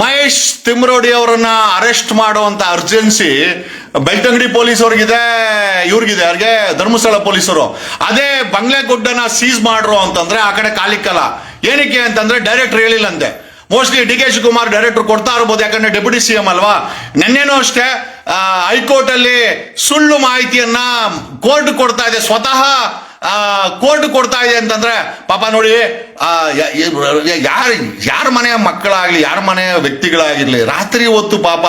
ಮಹೇಶ್ ತಿಮ್ರೋಡಿ ಅವರನ್ನ ಅರೆಸ್ಟ್ ಮಾಡುವಂತ urgency Belthangady police ಅವ್ರಿಗಿದೆ, ಇವ್ರಿಗಿದೆ, ಅವ್ರಿಗೆ ಧರ್ಮಸ್ಥಳ ಪೊಲೀಸರು. ಅದೇ ಬಂಗ್ಲೆಗುಡ್ಡನ ಸೀಸ್ ಮಾಡ್ರು ಅಂತಂದ್ರೆ ಆ ಕಡೆ ಕಾಲಿಕ್ಕಲ್ಲ. ಏನಕ್ಕೆ ಅಂತಂದ್ರೆ ಡೈರೆಕ್ಟರ್ ಹೇಳಿಲ್ಲಂತೆ. Mostly D K Shivakumar director ಕೊಡ್ತಾ ಇರ್ಬೋದು, ಯಾಕಂದ್ರೆ ಡೆಪ್ಯೂಟಿ ಸಿ ಎಂ ಅಲ್ವಾ. ನಿನ್ನೆನೂ ಅಷ್ಟೇ ಹೈಕೋರ್ಟ್ ಅಲ್ಲಿ ಸುಳ್ಳು ಮಾಹಿತಿಯನ್ನ ಕೋರ್ಟ್ ಕೊಡ್ತಾ ಇದೆ, ಸ್ವತಃ ಕೋರ್ಟ್ ಕೊಡ್ತಾ ಇದೆ ಅಂತಂದ್ರೆ ಪಾಪ ನೋಡಿ, ಯಾರ ಮನೆಯ ಮಕ್ಕಳಾಗ್ಲಿ, ಯಾರ ಮನೆಯ ವ್ಯಕ್ತಿಗಳಾಗಿರ್ಲಿ, ರಾತ್ರಿ ಹೊತ್ತು ಪಾಪ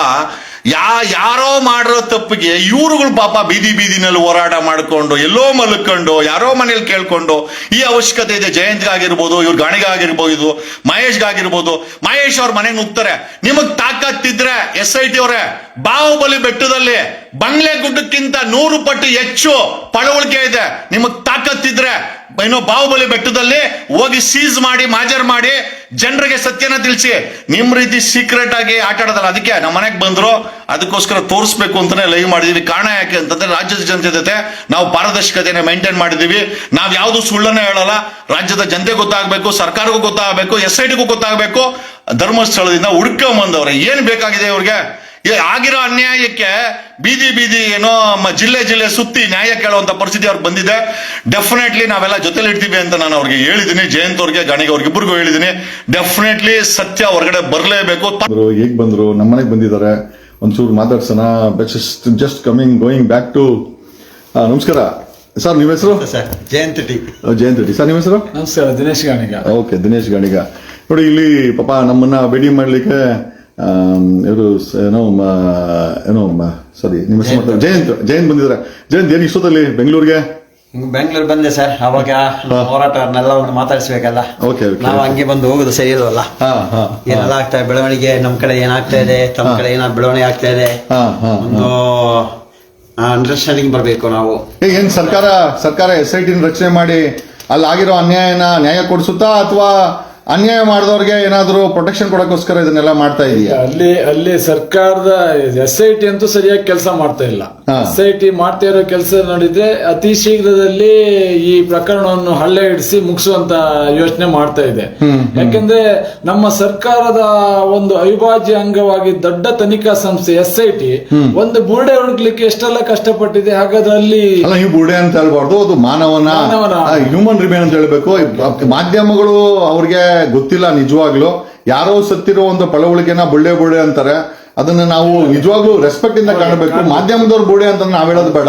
ಯಾರೋ ಮಾಡಿರೋ ತಪ್ಪಿಗೆ ಇವ್ರುಗಳು ಪಾಪ ಬೀದಿನಲ್ಲಿ ಹೋರಾಟ ಮಾಡ್ಕೊಂಡು, ಎಲ್ಲೋ ಮಲ್ಕೊಂಡು, ಯಾರೋ ಮನೇಲಿ ಕೇಳ್ಕೊಂಡು, ಈ ಅವಶ್ಯಕತೆ ಇದೆ ಜಯಂತ್ಗಾಗಿರ್ಬೋದು, ಇವ್ರ ಗಾಣಿಗಾಗಿರ್ಬೋದು, ಮಹೇಶ್ಗಾಗಿರ್ಬೋದು. ಮಹೇಶ್ ಅವ್ರ ಮನೆಗೆ ನುಗ್ತಾರೆ. ನಿಮಗ್ ತಾಕತ್ತಿದ್ರೆ SIT ಅವರೇ, ಬಾಹುಬಲಿ ಬೆಟ್ಟದಲ್ಲಿ ಬಂಗ್ಲೆಗುಡ್ಡಕ್ಕಿಂತ 100 ಪಟ್ಟು ಹೆಚ್ಚು ಪಳವಳಿಕೆ ಇದೆ. ನಿಮಗ್ ತಾಕತ್ತಿದ್ರೆ ಬಾಹುಬಲಿ ಬೆಟ್ಟದಲ್ಲಿ ಹೋಗಿ ಸೀಸ್ ಮಾಡಿ, ಮಾಜರ್ ಮಾಡಿ, ಜನರಿಗೆ ಸತ್ಯನ ತಿಳಿಸಿ. ನಿಮ್ ರೀತಿ ಸೀಕ್ರೆಟ್ ಆಗಿ ಆಟ ಆಡೋದಲ್ಲ. ಅದಕ್ಕೆ ನಮ್ಮ ಮನೆಗೆ ಬಂದ್ರು, ಅದಕ್ಕೋಸ್ಕರ ತೋರಿಸ್ಬೇಕು ಅಂತಾನೆ ಲೈವ್ ಮಾಡಿದೀವಿ. ಕಾರಣ ಯಾಕೆ ಅಂತಂದ್ರೆ ರಾಜ್ಯದ ಜನತೆ ಜೊತೆ ನಾವು ಪಾರದರ್ಶಕತೆನ ಮೇಂಟೈನ್ ಮಾಡಿದೀವಿ. ನಾವ್ ಯಾವ್ದು ಸುಳ್ಳನ್ನ ಹೇಳಲ್ಲ. ರಾಜ್ಯದ ಜನತೆ ಗೊತ್ತಾಗಬೇಕು, ಸರ್ಕಾರಕ್ಕೂ ಗೊತ್ತಾಗಬೇಕು, SITಗೂ ಗೊತ್ತಾಗಬೇಕು. ಧರ್ಮಸ್ಥಳದಿಂದ ಹುಡ್ಕೊಂಬಂದವ್ರೆ ಏನ್ ಬೇಕಾಗಿದೆ ಇವ್ರಿಗೆ. ಆಗಿರೋ ಅನ್ಯಾಯಕ್ಕೆ ಬೀದಿ ಏನೋ ಜಿಲ್ಲೆ ಸುತ್ತಿ ನ್ಯಾಯ ಕೇಳುವಂತ ಪರಿಸ್ಥಿತಿ ಅವ್ರಿಗೆ ಬಂದಿದೆ. ಡೆಫಿನೆಟ್ಲಿ ನಾವೆಲ್ಲ ಜೊತೆಲಿ ಇರ್ತೀವಿ ಅಂತ ನಾನು ಅವ್ರಿಗೆ ಹೇಳಿದೀನಿ. ಜಯಂತ್ ಅವ್ರಿಗೆ, ಗಾಣಿಗೆ ಅವ್ರಿಗೆ, ಇಬ್ಬರಿಗೂ ಹೇಳಿದೀನಿ. ಡೆಫಿನೆಟ್ಲಿ ಸತ್ಯ ಹೊರಗಡೆ ಬರಲೇಬೇಕು. ಹೇಗ್ ಬಂದ್ರು, ನಮ್ಮನೆಗೆ ಬಂದಿದ್ದಾರೆ, ಒಂಚೂರು ಮಾತಾಡ್ಸೋಣ. ಜಸ್ಟ್ ಗೋಯಿಂಗ್ ಬ್ಯಾಕ್ ಟು ನಮಸ್ಕಾರ ಸರ್. ನಿಮ್ಮ ಹೆಸರು? ಜಯಂತ್ ಟಿ. ಸರ್ ನಿಮ್ಮ ಹೆಸರು? ನಮಸ್ಕಾರ, ದಿನೇಶ್ ಗಾಣಿಗ. ಓಕೆ, ದಿನೇಶ್ ಗಾಣಿಗ. ನೋಡಿ, ಇಲ್ಲಿ ಪಾಪ ನಮ್ಮನ್ನ ಭೇಟಿ ಮಾಡ್ಲಿಕ್ಕೆ ಇವರು ಸಾರಿ ನಿಮ್ಮ ಹೆಸರು ಜಯಂತ್ ಬಂದಿದ್ದಾರೆ. ಜಯಂತ್ ಏನ್ ಇಷ್ಟೊತ್ತಲ್ಲಿ ಬೆಂಗಳೂರು ಬಂದೆ ಸರ್. ಅವಾಗ ಹೋರಾಟನೆಲ್ಲ ಒಂದು ಮಾತಾಡಿಸ್ಬೇಕಲ್ಲ, ನಾವು ಹಂಗೆ ಬಂದು ಹೋಗುದು ಸರಿ ಇಲ್ವಲ್ಲ. ಏನೆಲ್ಲ ಆಗ್ತಾ ಇದೆ ಬೆಳವಣಿಗೆ, ನಮ್ ಕಡೆ ಏನಾಗ್ತಾ ಇದೆ, ತಮ್ಮ ಕಡೆ ಏನಾದ್ರು ಬೆಳವಣಿಗೆ ಆಗ್ತಾ ಇದೆ, ಒಂದು ಅಂಡರ್ಸ್ಟ್ಯಾಂಡಿಂಗ್ ಬರ್ಬೇಕು ನಾವು. ಏನ್ ಸರ್ಕಾರ SIT ರಚನೆ ಮಾಡಿ ಅಲ್ಲಿ ಆಗಿರೋ ಅನ್ಯಾಯನ ನ್ಯಾಯ ಕೊಡಿಸುತ್ತಾ, ಅಥವಾ ಅನ್ಯಾಯ ಮಾಡಿದವ್ರಿಗೆ ಏನಾದ್ರು ಪ್ರೊಟೆಕ್ಷನ್ ಕೊಡೋಕ್ಕೋಸ್ಕರ ಇದನ್ನೆಲ್ಲ ಮಾಡ್ತಾ ಇದೆಯಾ? ಅಲ್ಲಿ ಸರ್ಕಾರದ SIT ಅಂತೂ ಸರಿಯಾಗಿ ಕೆಲಸ ಮಾಡ್ತಾ ಇಲ್ಲ. SIT ಮಾಡ್ತಾ ಇರೋ ಕೆಲಸ ನೋಡಿದ್ರೆ ಅತಿ ಶೀಘ್ರದಲ್ಲಿ ಈ ಪ್ರಕರಣವನ್ನು ಹಳ್ಳೆ ಹಿಡಿಸಿ ಮುಗಿಸುವಂತ ಯೋಚನೆ ಮಾಡ್ತಾ ಇದೆ. ಯಾಕಂದ್ರೆ ನಮ್ಮ ಸರ್ಕಾರದ ಒಂದು ಅವಿಭಾಜ್ಯ ಅಂಗವಾಗಿ ದೊಡ್ಡ ತನಿಖಾ ಸಂಸ್ಥೆ SIT ಒಂದು ಬುರುಡೆ ಹುಡುಕ್ಲಿಕ್ಕೆ ಎಷ್ಟೆಲ್ಲ ಕಷ್ಟಪಟ್ಟಿದೆ. ಹಾಗಾದ್ರೆ ಅಲ್ಲಿ ನೀವು ಬುರುಡೆ ಅಂತ ಹೇಳ್ಬಾರ್ದು, ಅದು ಮಾನವನ ಹ್ಯೂಮನ್ ರಿಮೇನ್ ಅಂತ ಹೇಳ್ಬೇಕು. ಮಾಧ್ಯಮಗಳು ಅವ್ರಿಗೆ ಗೊತ್ತಿಲ್ಲ ನಿಜವಾಗ್ಲು. ಯಾರೋ ಸತ್ತಿರೋ ಒಂದು ಪಳವಳಿಕೆನ ಬುಳ್ಳೆ ಅಂತಾರೆ. ಅದನ್ನ ನಾವು ನಿಜವಾಗ್ಲೂ ರೆಸ್ಪೆಕ್ಟ್ ಇಂದ ಕಾಣಬೇಕು. ಮಾಧ್ಯಮದವ್ರ ಬೋಡೆ ಅಂತ ನಾವ್ ಹೇಳೋದು ಬೇಡ.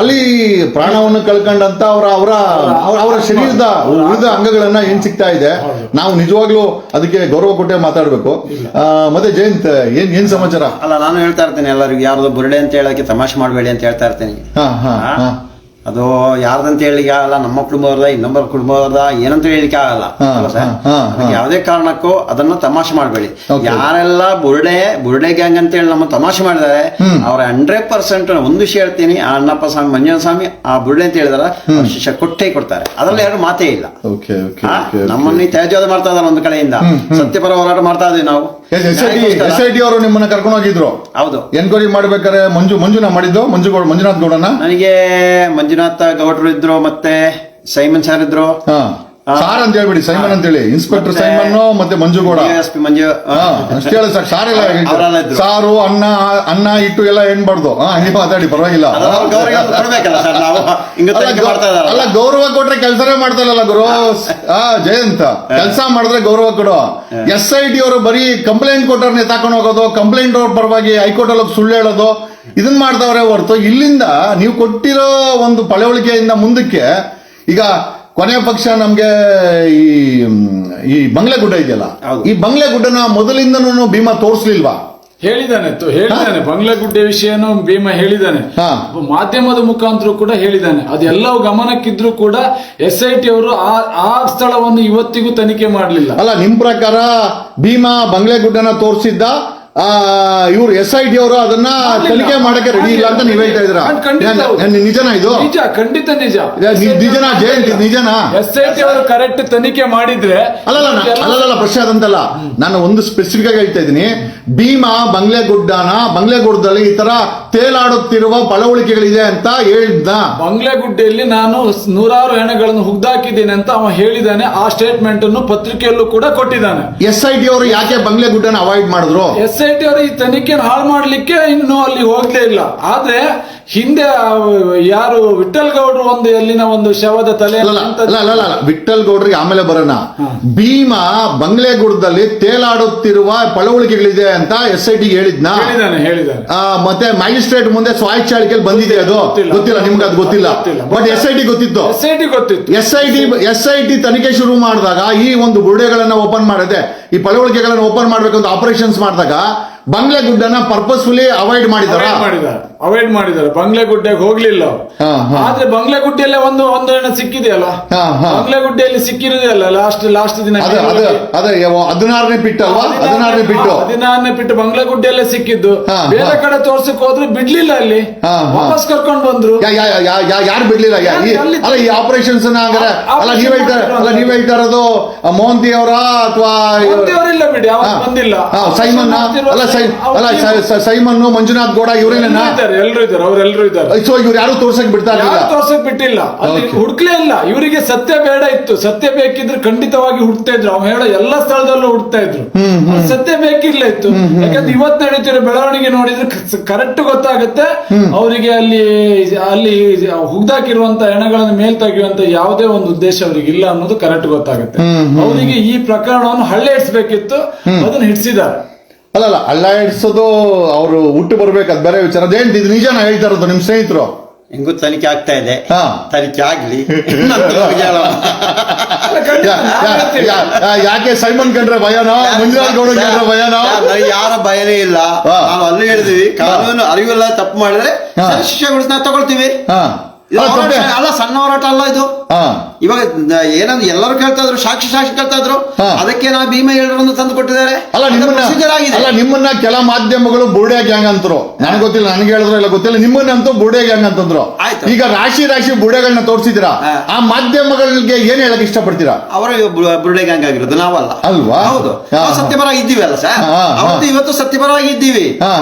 ಅಲ್ಲಿ ಪ್ರಾಣವನ್ನು ಕಳ್ಕೊಂಡಂತ ಅವರ ಶರೀರದ ಉಳಿದ ಅಂಗಗಳನ್ನ ಏನ್ ಸಿಗ್ತಾ ಇದೆ, ನಾವು ನಿಜವಾಗ್ಲೂ ಅದಕ್ಕೆ ಗೌರವ ಕೊಟ್ಟೆ ಮಾತಾಡ್ಬೇಕು. ಮತ್ತೆ ಜಯಂತ್, ಏನ್ ಸಮಾಚಾರ? ಅಲ್ಲ, ನಾನು ಹೇಳ್ತಾ ಇರ್ತೇನೆ ಎಲ್ಲರಿಗೂ, ಯಾರ್ದು ಬುರುಡೆ ಅಂತ ಹೇಳಕ್ಕೆ ತಮಾಷೆ ಮಾಡಬೇಡಿ ಅಂತ ಹೇಳ್ತಾ ಇರ್ತೇನೆ. ಅದು ಯಾರ್ದಂತ ಹೇಳಿಕೆ ಆಗಲ್ಲ, ನಮ್ಮ ಕುಟುಂಬದ ಇನ್ನೊಬ್ಬರ ಕುಟುಂಬದ ಏನಂತ ಹೇಳಿಕೆ ಆಗಲ್ಲ. ಯಾವುದೇ ಕಾರಣಕ್ಕೂ ಅದನ್ನ ತಮಾಷೆ ಮಾಡಬೇಡಿ. ಯಾರೆಲ್ಲ ಬುರುಡೆ ಗ್ಯಾಂಗ್ ಅಂತ ಹೇಳಿ ನಮ್ಮ ತಮಾಷೆ ಮಾಡಿದ್ದಾರೆ, ಅವ್ರ 100% ಒಂದು ವಿಷಯ ಹೇಳ್ತೀನಿ, ಆ ಅಣ್ಣಪ್ಪ ಸ್ವಾಮಿ, ಮಂಜುನಾಥ ಸ್ವಾಮಿ ಆ ಬುರುಡೆ ಅಂತ ಹೇಳಿದಾರ ಶಿಕ್ಷೆ ಕೊಟ್ಟೇ ಕೊಡ್ತಾರೆ. ಅದ್ರಲ್ಲಿ ಎರಡು ಮಾತೇ ಇಲ್ಲ. ನಮ್ಮನ್ನ ತ್ಯಾಜ್ಯವಾದ ಮಾಡ್ತಾ ಇದಾರೆ ಒಂದು ಕಡೆಯಿಂದ. ಸತ್ಯಪರ ಹೋರಾಟ ಮಾಡ್ತಾ ಇದ್ವಿ ನಾವು. SIT ಅವರು ನಿಮ್ಮನ್ನ ಕರ್ಕೊಂಡು ಹೋಗಿದ್ರು. ಹೌದು, ಎನ್ಕ್ವೈರಿ ಮಾಡ್ಬೇಕಾದ್ರೆ ಮಂಜುನಾ ಮಾಡಿದ್ದು, ಮಂಜುನಾಥ್ ಗೌಡನ. ನನಗೆ ಮಂಜುನಾಥ ಗೌಡ್ರು ಇದ್ರು, ಮತ್ತೆ ಸೈಮನ್ ಸರ್ ಇದ್ರು. ಸಾರ್ ಅಂತ ಹೇಳ್ಬಿಡಿ, ಸೈಮನ್ ಅಂತ ಹೇಳಿ. ಇನ್ಸ್ಪೆಕ್ಟರ್ ಸೈಮನ್ ಮತ್ತೆ ಮಂಜು. ಅಷ್ಟೇ ಹೇಳಿ ಸಾಕು. ಸಾರು ಅನ್ನ ಇಟ್ಟು ಎಲ್ಲ ಏನ್ಬಾರ್ದು. ಹಂಗೆ ಮಾತಾಡಿ, ಪರವಾಗಿಲ್ಲ. ಅಲ್ಲ, ಗೌರವ ಕೊಟ್ರೆ ಕೆಲಸನೇ ಮಾಡ್ತಾರಲ್ಲ ಗುರು. ಜಯಂತ, ಕೆಲಸ ಮಾಡಿದ್ರೆ ಗೌರವ ಕೊಡು. SIT ಅವರು ಬರೀ ಕಂಪ್ಲೇಂಟ್ ಕೊಟ್ಟವ್ರನ್ನ ಎತ್ತಾಕೊಂಡು ಹೋಗೋದು, ಕಂಪ್ಲೇಂಟ್ ಅವ್ರ ಪರವಾಗಿ ಹೈಕೋರ್ಟ್ ಅಲ್ಲಿ ಸುಳ್ಳು ಹೇಳೋದು, ಇದನ್ ಮಾಡ್ತಾವ್ರೆ ಹೊರತು ಇಲ್ಲಿಂದ ನೀವು ಕೊಟ್ಟಿರೋ ಒಂದು ಪಳವಳಿಕೆಯಿಂದ ಮುಂದಕ್ಕೆ ಈಗ ಕೊನೆಯ ಪಕ್ಷ ನಮ್ಗೆ ಈ ಬಂಗ್ಲೆಗುಡ್ಡ ಇದೆಯಲ್ಲ, ಈ ಬಂಗ್ಲೆಗುಡ್ಡನ ಮೊದಲಿಂದನೂ ಭೀಮಾ ತೋರಿಸ್ಲಿಲ್ವಾ? ಹೇಳಿದಾನೆ ಬಂಗ್ಲೆಗುಡ್ಡ ವಿಷಯನೂ ಭೀಮಾ ಹೇಳಿದಾನೆ, ಮಾಧ್ಯಮದ ಮುಖಾಂತರ ಕೂಡ ಹೇಳಿದಾನೆ. ಅದೆಲ್ಲವೂ ಗಮನಕ್ಕಿದ್ರು ಕೂಡ SIT ಅವರು ಆ ಸ್ಥಳವನ್ನು ಇವತ್ತಿಗೂ ತನಿಖೆ ಮಾಡಲಿಲ್ಲ. ಅಲ್ಲ, ನಿಮ್ ಪ್ರಕಾರ ಭೀಮಾ ಬಂಗ್ಲೆಗುಡ್ಡನ ತೋರಿಸಿದ್ದ ಇವ್ರು SIT ಅವರು ಅದನ್ನ ತನಿಖೆ ಮಾಡಕ್ಕೆ ರೆಡಿ ಇಲ್ಲ ಅಂತ ನೀವ್ ಹೇಳ್ತಾ ಇದ್ರ ನಿಜನಾ ಇದು? ನಿಜ, ಖಂಡಿತ ನಿಜ. ನಿಜನಾ ಜಯಂತ್, ನಿಜನಾ? SIT ಅವರು ಕರೆಕ್ಟ್ ತನಿಖೆ ಮಾಡಿದ್ರೆ ಅಲ್ಲಲ್ಲ ಪ್ರಶ್ನೆ ಅದಂತಲ್ಲ, ನಾನು ಒಂದು ಸ್ಪೆಸಿಫಿಕ್ ಆಗಿ ಹೇಳ್ತಾ ಇದ್ದೀನಿ. ಭೀಮಾ ಬಂಗ್ಲೆಗುಡ್ಡದಲ್ಲಿ ಈ ತರ ತೇಲಾಡುತ್ತಿರುವ ಪಳವಳಿಕೆಗಳಿದೆ ಅಂತ ಹೇಳಿದ್ದ. ಬಂಗ್ಲೆಗುಡ್ಡೆಯಲ್ಲಿ ನಾನು 100 ಹೆಣಗಳನ್ನು ಹುಗ್ದಾಕಿದ್ದೇನೆ ಅಂತ ಅವ ಹೇಳಿದ್ದಾನೆ. ಆ ಸ್ಟೇಟ್ಮೆಂಟ್ ಅನ್ನು ಪತ್ರಿಕೆಯಲ್ಲೂ ಕೂಡ ಕೊಟ್ಟಿದ್ದಾನೆ. SIT ಅವರು ಯಾಕೆ ಬಂಗ್ಲೆಗುಡ್ಡನ ಅವಾಯ್ಡ್ ಮಾಡಿದ್ರು? SIT ಅವರು ಈ ತನಿಖೆಯನ್ನು ಹಾಳು ಮಾಡ್ಲಿಕ್ಕೆ ಇನ್ನು ಅಲ್ಲಿ ಹೋಗ್ಲೇ ಇಲ್ಲ. ಆದ್ರೆ ಹಿಂದೆ ಯಾರು ವಿಠಲ್ ಗೌಡ್ರು ಒಂದು ಎಲ್ಲಿನ ಒಂದು ಶವದ ತಲೆ ವಿಠಲ್ ಗೌಡ್ರಿಗೆ ಆಮೇಲೆ ಬರೋಣ. ಭೀಮಾ ಬಂಗ್ಲೆಗುಡ್ಡದಲ್ಲಿ ತೇಲಾಡುತ್ತಿರುವ ಪಳವಳಿಕೆಗಳಿದೆ ಅಂತ SIT ಹೇಳಿದ್ನ? ಹೇಳಿದ್ದಾನೆ. ಮತ್ತೆ ಮ್ಯಾಜಿಸ್ಟ್ರೇಟ್ ಮುಂದೆ ಸ್ವಾಚ್ಛಾಳಿಕೆಯಲ್ಲಿ ಬಂದಿದೆ, ಅದು ಗೊತ್ತಿಲ್ಲ ನಿಮ್ಗೆ? ಅದು ಗೊತ್ತಿಲ್ಲ, ಬಟ್ SIT ಗೊತ್ತಿತ್ತು. SIT ತನಿಖೆ ಶುರು ಮಾಡಿದಾಗ ಈ ಒಂದು ಬುರುಡೆಗಳನ್ನ ಓಪನ್ ಮಾಡಿದೆ, ಈ ಪಳವಳಿಕೆಗಳನ್ನ ಓಪನ್ ಮಾಡ್ಬೇಕು ಅಂತ ಆಪರೇಷನ್ಸ್ ಮಾಡಿದಾಗ ಬಂಗ್ಲೆಗುಡ್ಡನ ಪರ್ಪಸ್ಫುಲಿ ಅವಾಯ್ಡ್ ಮಾಡಿದಾರೆ. ಬಂಗ್ಲೆಗುಡ್ಡೆಗೆ ಹೋಗ್ಲಿಲ್ಲ. ಆದ್ರೆ ಬಂಗ್ಲೆಗುಡ್ಡೆಯಲ್ಲೇ ಒಂದು ಹೆಣ್ಣು ಸಿಕ್ಕಿದೆಯಲ್ಲ, ಬಂಗ್ಲೆಗುಡ್ಡೆಯಲ್ಲಿ ಸಿಕ್ಕಿರೋದಲ್ಲ ಲಾಸ್ಟ್ ದಿನ. ಅದೇ 16ನೇ ಬಿಟ್ಟು ಅಲ್ವಾ? 16ನೇ ಬಿಟ್ಟು ಬಂಗ್ಲೆಗುಡ್ಡೆಯಲ್ಲೇ ಸಿಕ್ಕಿದ್ದು. ಬೇರೆ ಕಡೆ ತೋರ್ಸಕ್ ಹೋದ್ರೆ ಬಿಡ್ಲಿಲ್ಲ, ಅಲ್ಲಿ ವಾಪಸ್ ಕರ್ಕೊಂಡ್ ಬಂದ್ರು. ಯಾರು ಬಿಡ್ಲಿಲ್ಲ? ಅಲ್ಲ ಈ ಆಪರೇಷನ್ಸ್ ಅಲ್ಲ ನೀವ್ ಹೇಳ್ತಾ ಇರೋದು ಮೋಹಂತಿ ಅವರ ಅಥವಾ ಇಲ್ಲ ಬಿಡಿ, ಬಂದಿಲ್ಲ. ಸೈಮನ್ ಸೈಮನ್ ಮಂಜುನಾಥ್ ಗೌಡ ಇವರೇನ? ಎಲ್ಲರೂ ಇದ್ದಾರೆ, ಅವರೆಲ್ಲರೂ ಇದ್ದಾರೆ. ಸೊ ಇವ್ರು ಯಾರು ತೋರ್ಸಕ್ ಬಿಟ್ಟಿಲ್ಲ, ಅಲ್ಲಿ ಹುಡುಕ್ಲೇ ಇಲ್ಲ. ಇವರಿಗೆ ಸತ್ಯ ಬೇಡ ಇತ್ತು. ಸತ್ಯ ಬೇಕಿದ್ರೆ ಖಂಡಿತವಾಗಿ ಹುಡ್ತಾ ಇದ್ರು. ಅವ್ನು ಹೇಳೋ ಎಲ್ಲ ಸ್ಥಳದಲ್ಲೂ ಹುಡ್ತಾ ಇದ್ರು. ಸತ್ಯ ಬೇಕಿರ್ಲ ಇತ್ತು. ಯಾಕಂದ್ರೆ ಇವತ್ತು ನಡೀತಿರೋ ಬೆಳವಣಿಗೆ ನೋಡಿದ್ರೆ ಕರೆಕ್ಟ್ ಗೊತ್ತಾಗುತ್ತೆ ಅವರಿಗೆ ಅಲ್ಲಿ ಹುಗ್ದಾಕಿರುವಂತ ಹೆಣಗಳನ್ನು ಮೇಲ್ ತೆಗೆಯುವಂತ ಯಾವುದೇ ಒಂದು ಉದ್ದೇಶ ಅವ್ರಿಗೆ ಇಲ್ಲ ಅನ್ನೋದು ಕರೆಕ್ಟ್ ಗೊತ್ತಾಗುತ್ತೆ. ಅವರಿಗೆ ಈ ಪ್ರಕರಣವನ್ನು ಹಳ್ಳೆ ಇಡ್ಸ್ಬೇಕಿತ್ತು, ಅದನ್ನ ಹಿಡ್ಸಿದ್ದಾರೆ. ಅಲ್ಲ ಹಳ್ಳ ಇಡ್ಸೋದು ಅವರು ಹುಟ್ಟು ಬರ್ಬೇಕು, ಅದು ಬೇರೆ ವಿಚಾರ. ಅದೇಂತ ಇದು ನಿಜಾನ ಹೇಳ್ತಾ ಇರೋದು ನಿಮ್ ಸ್ನೇಹಿತರು? ಹೆಂಗೂ ತನಿಖೆ ಆಗ್ತಾ ಇದೆ, ತನಿಖೆ ಆಗ್ಲಿ. ಯಾಕೆ ಸೈಮನ್ ಕಂಡ್ರೆ ಭಯನೋ, ಮಂಜುನಾಥ್ ಗೌಡ ಕಂಡ್ರೆ ಭಯನೋ? ಯಾರ ಭಯನೇ ಇಲ್ಲ. ನಾವು ಅಲ್ಲಿ ಹೇಳಿದ್ವಿ, ಕಾನೂನು ಅರಿವಿಲ್ಲ ತಪ್ಪು ಮಾಡಿದ್ರೆ ಶಿಕ್ಷೆಗಳು ನಾವು ತಗೊಳ್ತೀವಿ. ಅಲ್ಲ ಸಣ್ಣ ಹೋರಾಟ ಅಲ್ಲ ಇದು. ಇವಾಗ ಏನಂದ್ರೆ ಎಲ್ಲರೂ ಕೇಳ್ತಾ ಇದ್ರು, ಸಾಕ್ಷಿ ಕೇಳ್ತಾ ಇದ್ರು. ಅದಕ್ಕೆ ನಾವು ಭೀಮಾ 7 ತಂದು ಕೊಟ್ಟಿದ್ದಾರೆ. ನಿಮ್ಮನ್ನ ಕೆಲ ಮಾಧ್ಯಮಗಳು ಬುರ್ಡೆ ಗ್ಯಾಂಗ್ ಅಂತರು. ನನಗೆ ಗೊತ್ತಿಲ್ಲ, ನನಗೆ ಹೇಳಿದ್ರು ಇಲ್ಲ ಗೊತ್ತಿಲ್ಲ. ನಿಮ್ಮನ್ನಂತೂ ಬುರ್ಡೆ ಗ್ಯಾಂಗ್ ಅಂತಂದ್ರು. ಈಗ ರಾಶಿ ಬುರ್ಡೆಗಳನ್ನ ತೋರಿಸಿದಿರಾ, ಆ ಮಾಧ್ಯಮಗಳಿಗೆ ಏನ್ ಹೇಳಕ್ ಇಷ್ಟಪಡ್ತೀರಾ? ಅವರ ಬುರ್ಡೆ ಗ್ಯಾಂಗ್ ಆಗಿರೋದು ನಾವಲ್ಲ ಅಲ್ವಾ? ಹೌದು, ಸತ್ಯಪರವಾಗಿ ಇದ್ದೀವಿ ಅಲ್ಲ ಸರ್. ಅವತ್ತು ಇವತ್ತು ಸತ್ಯಪರವಾಗಿ ಇದ್ದೀವಿ,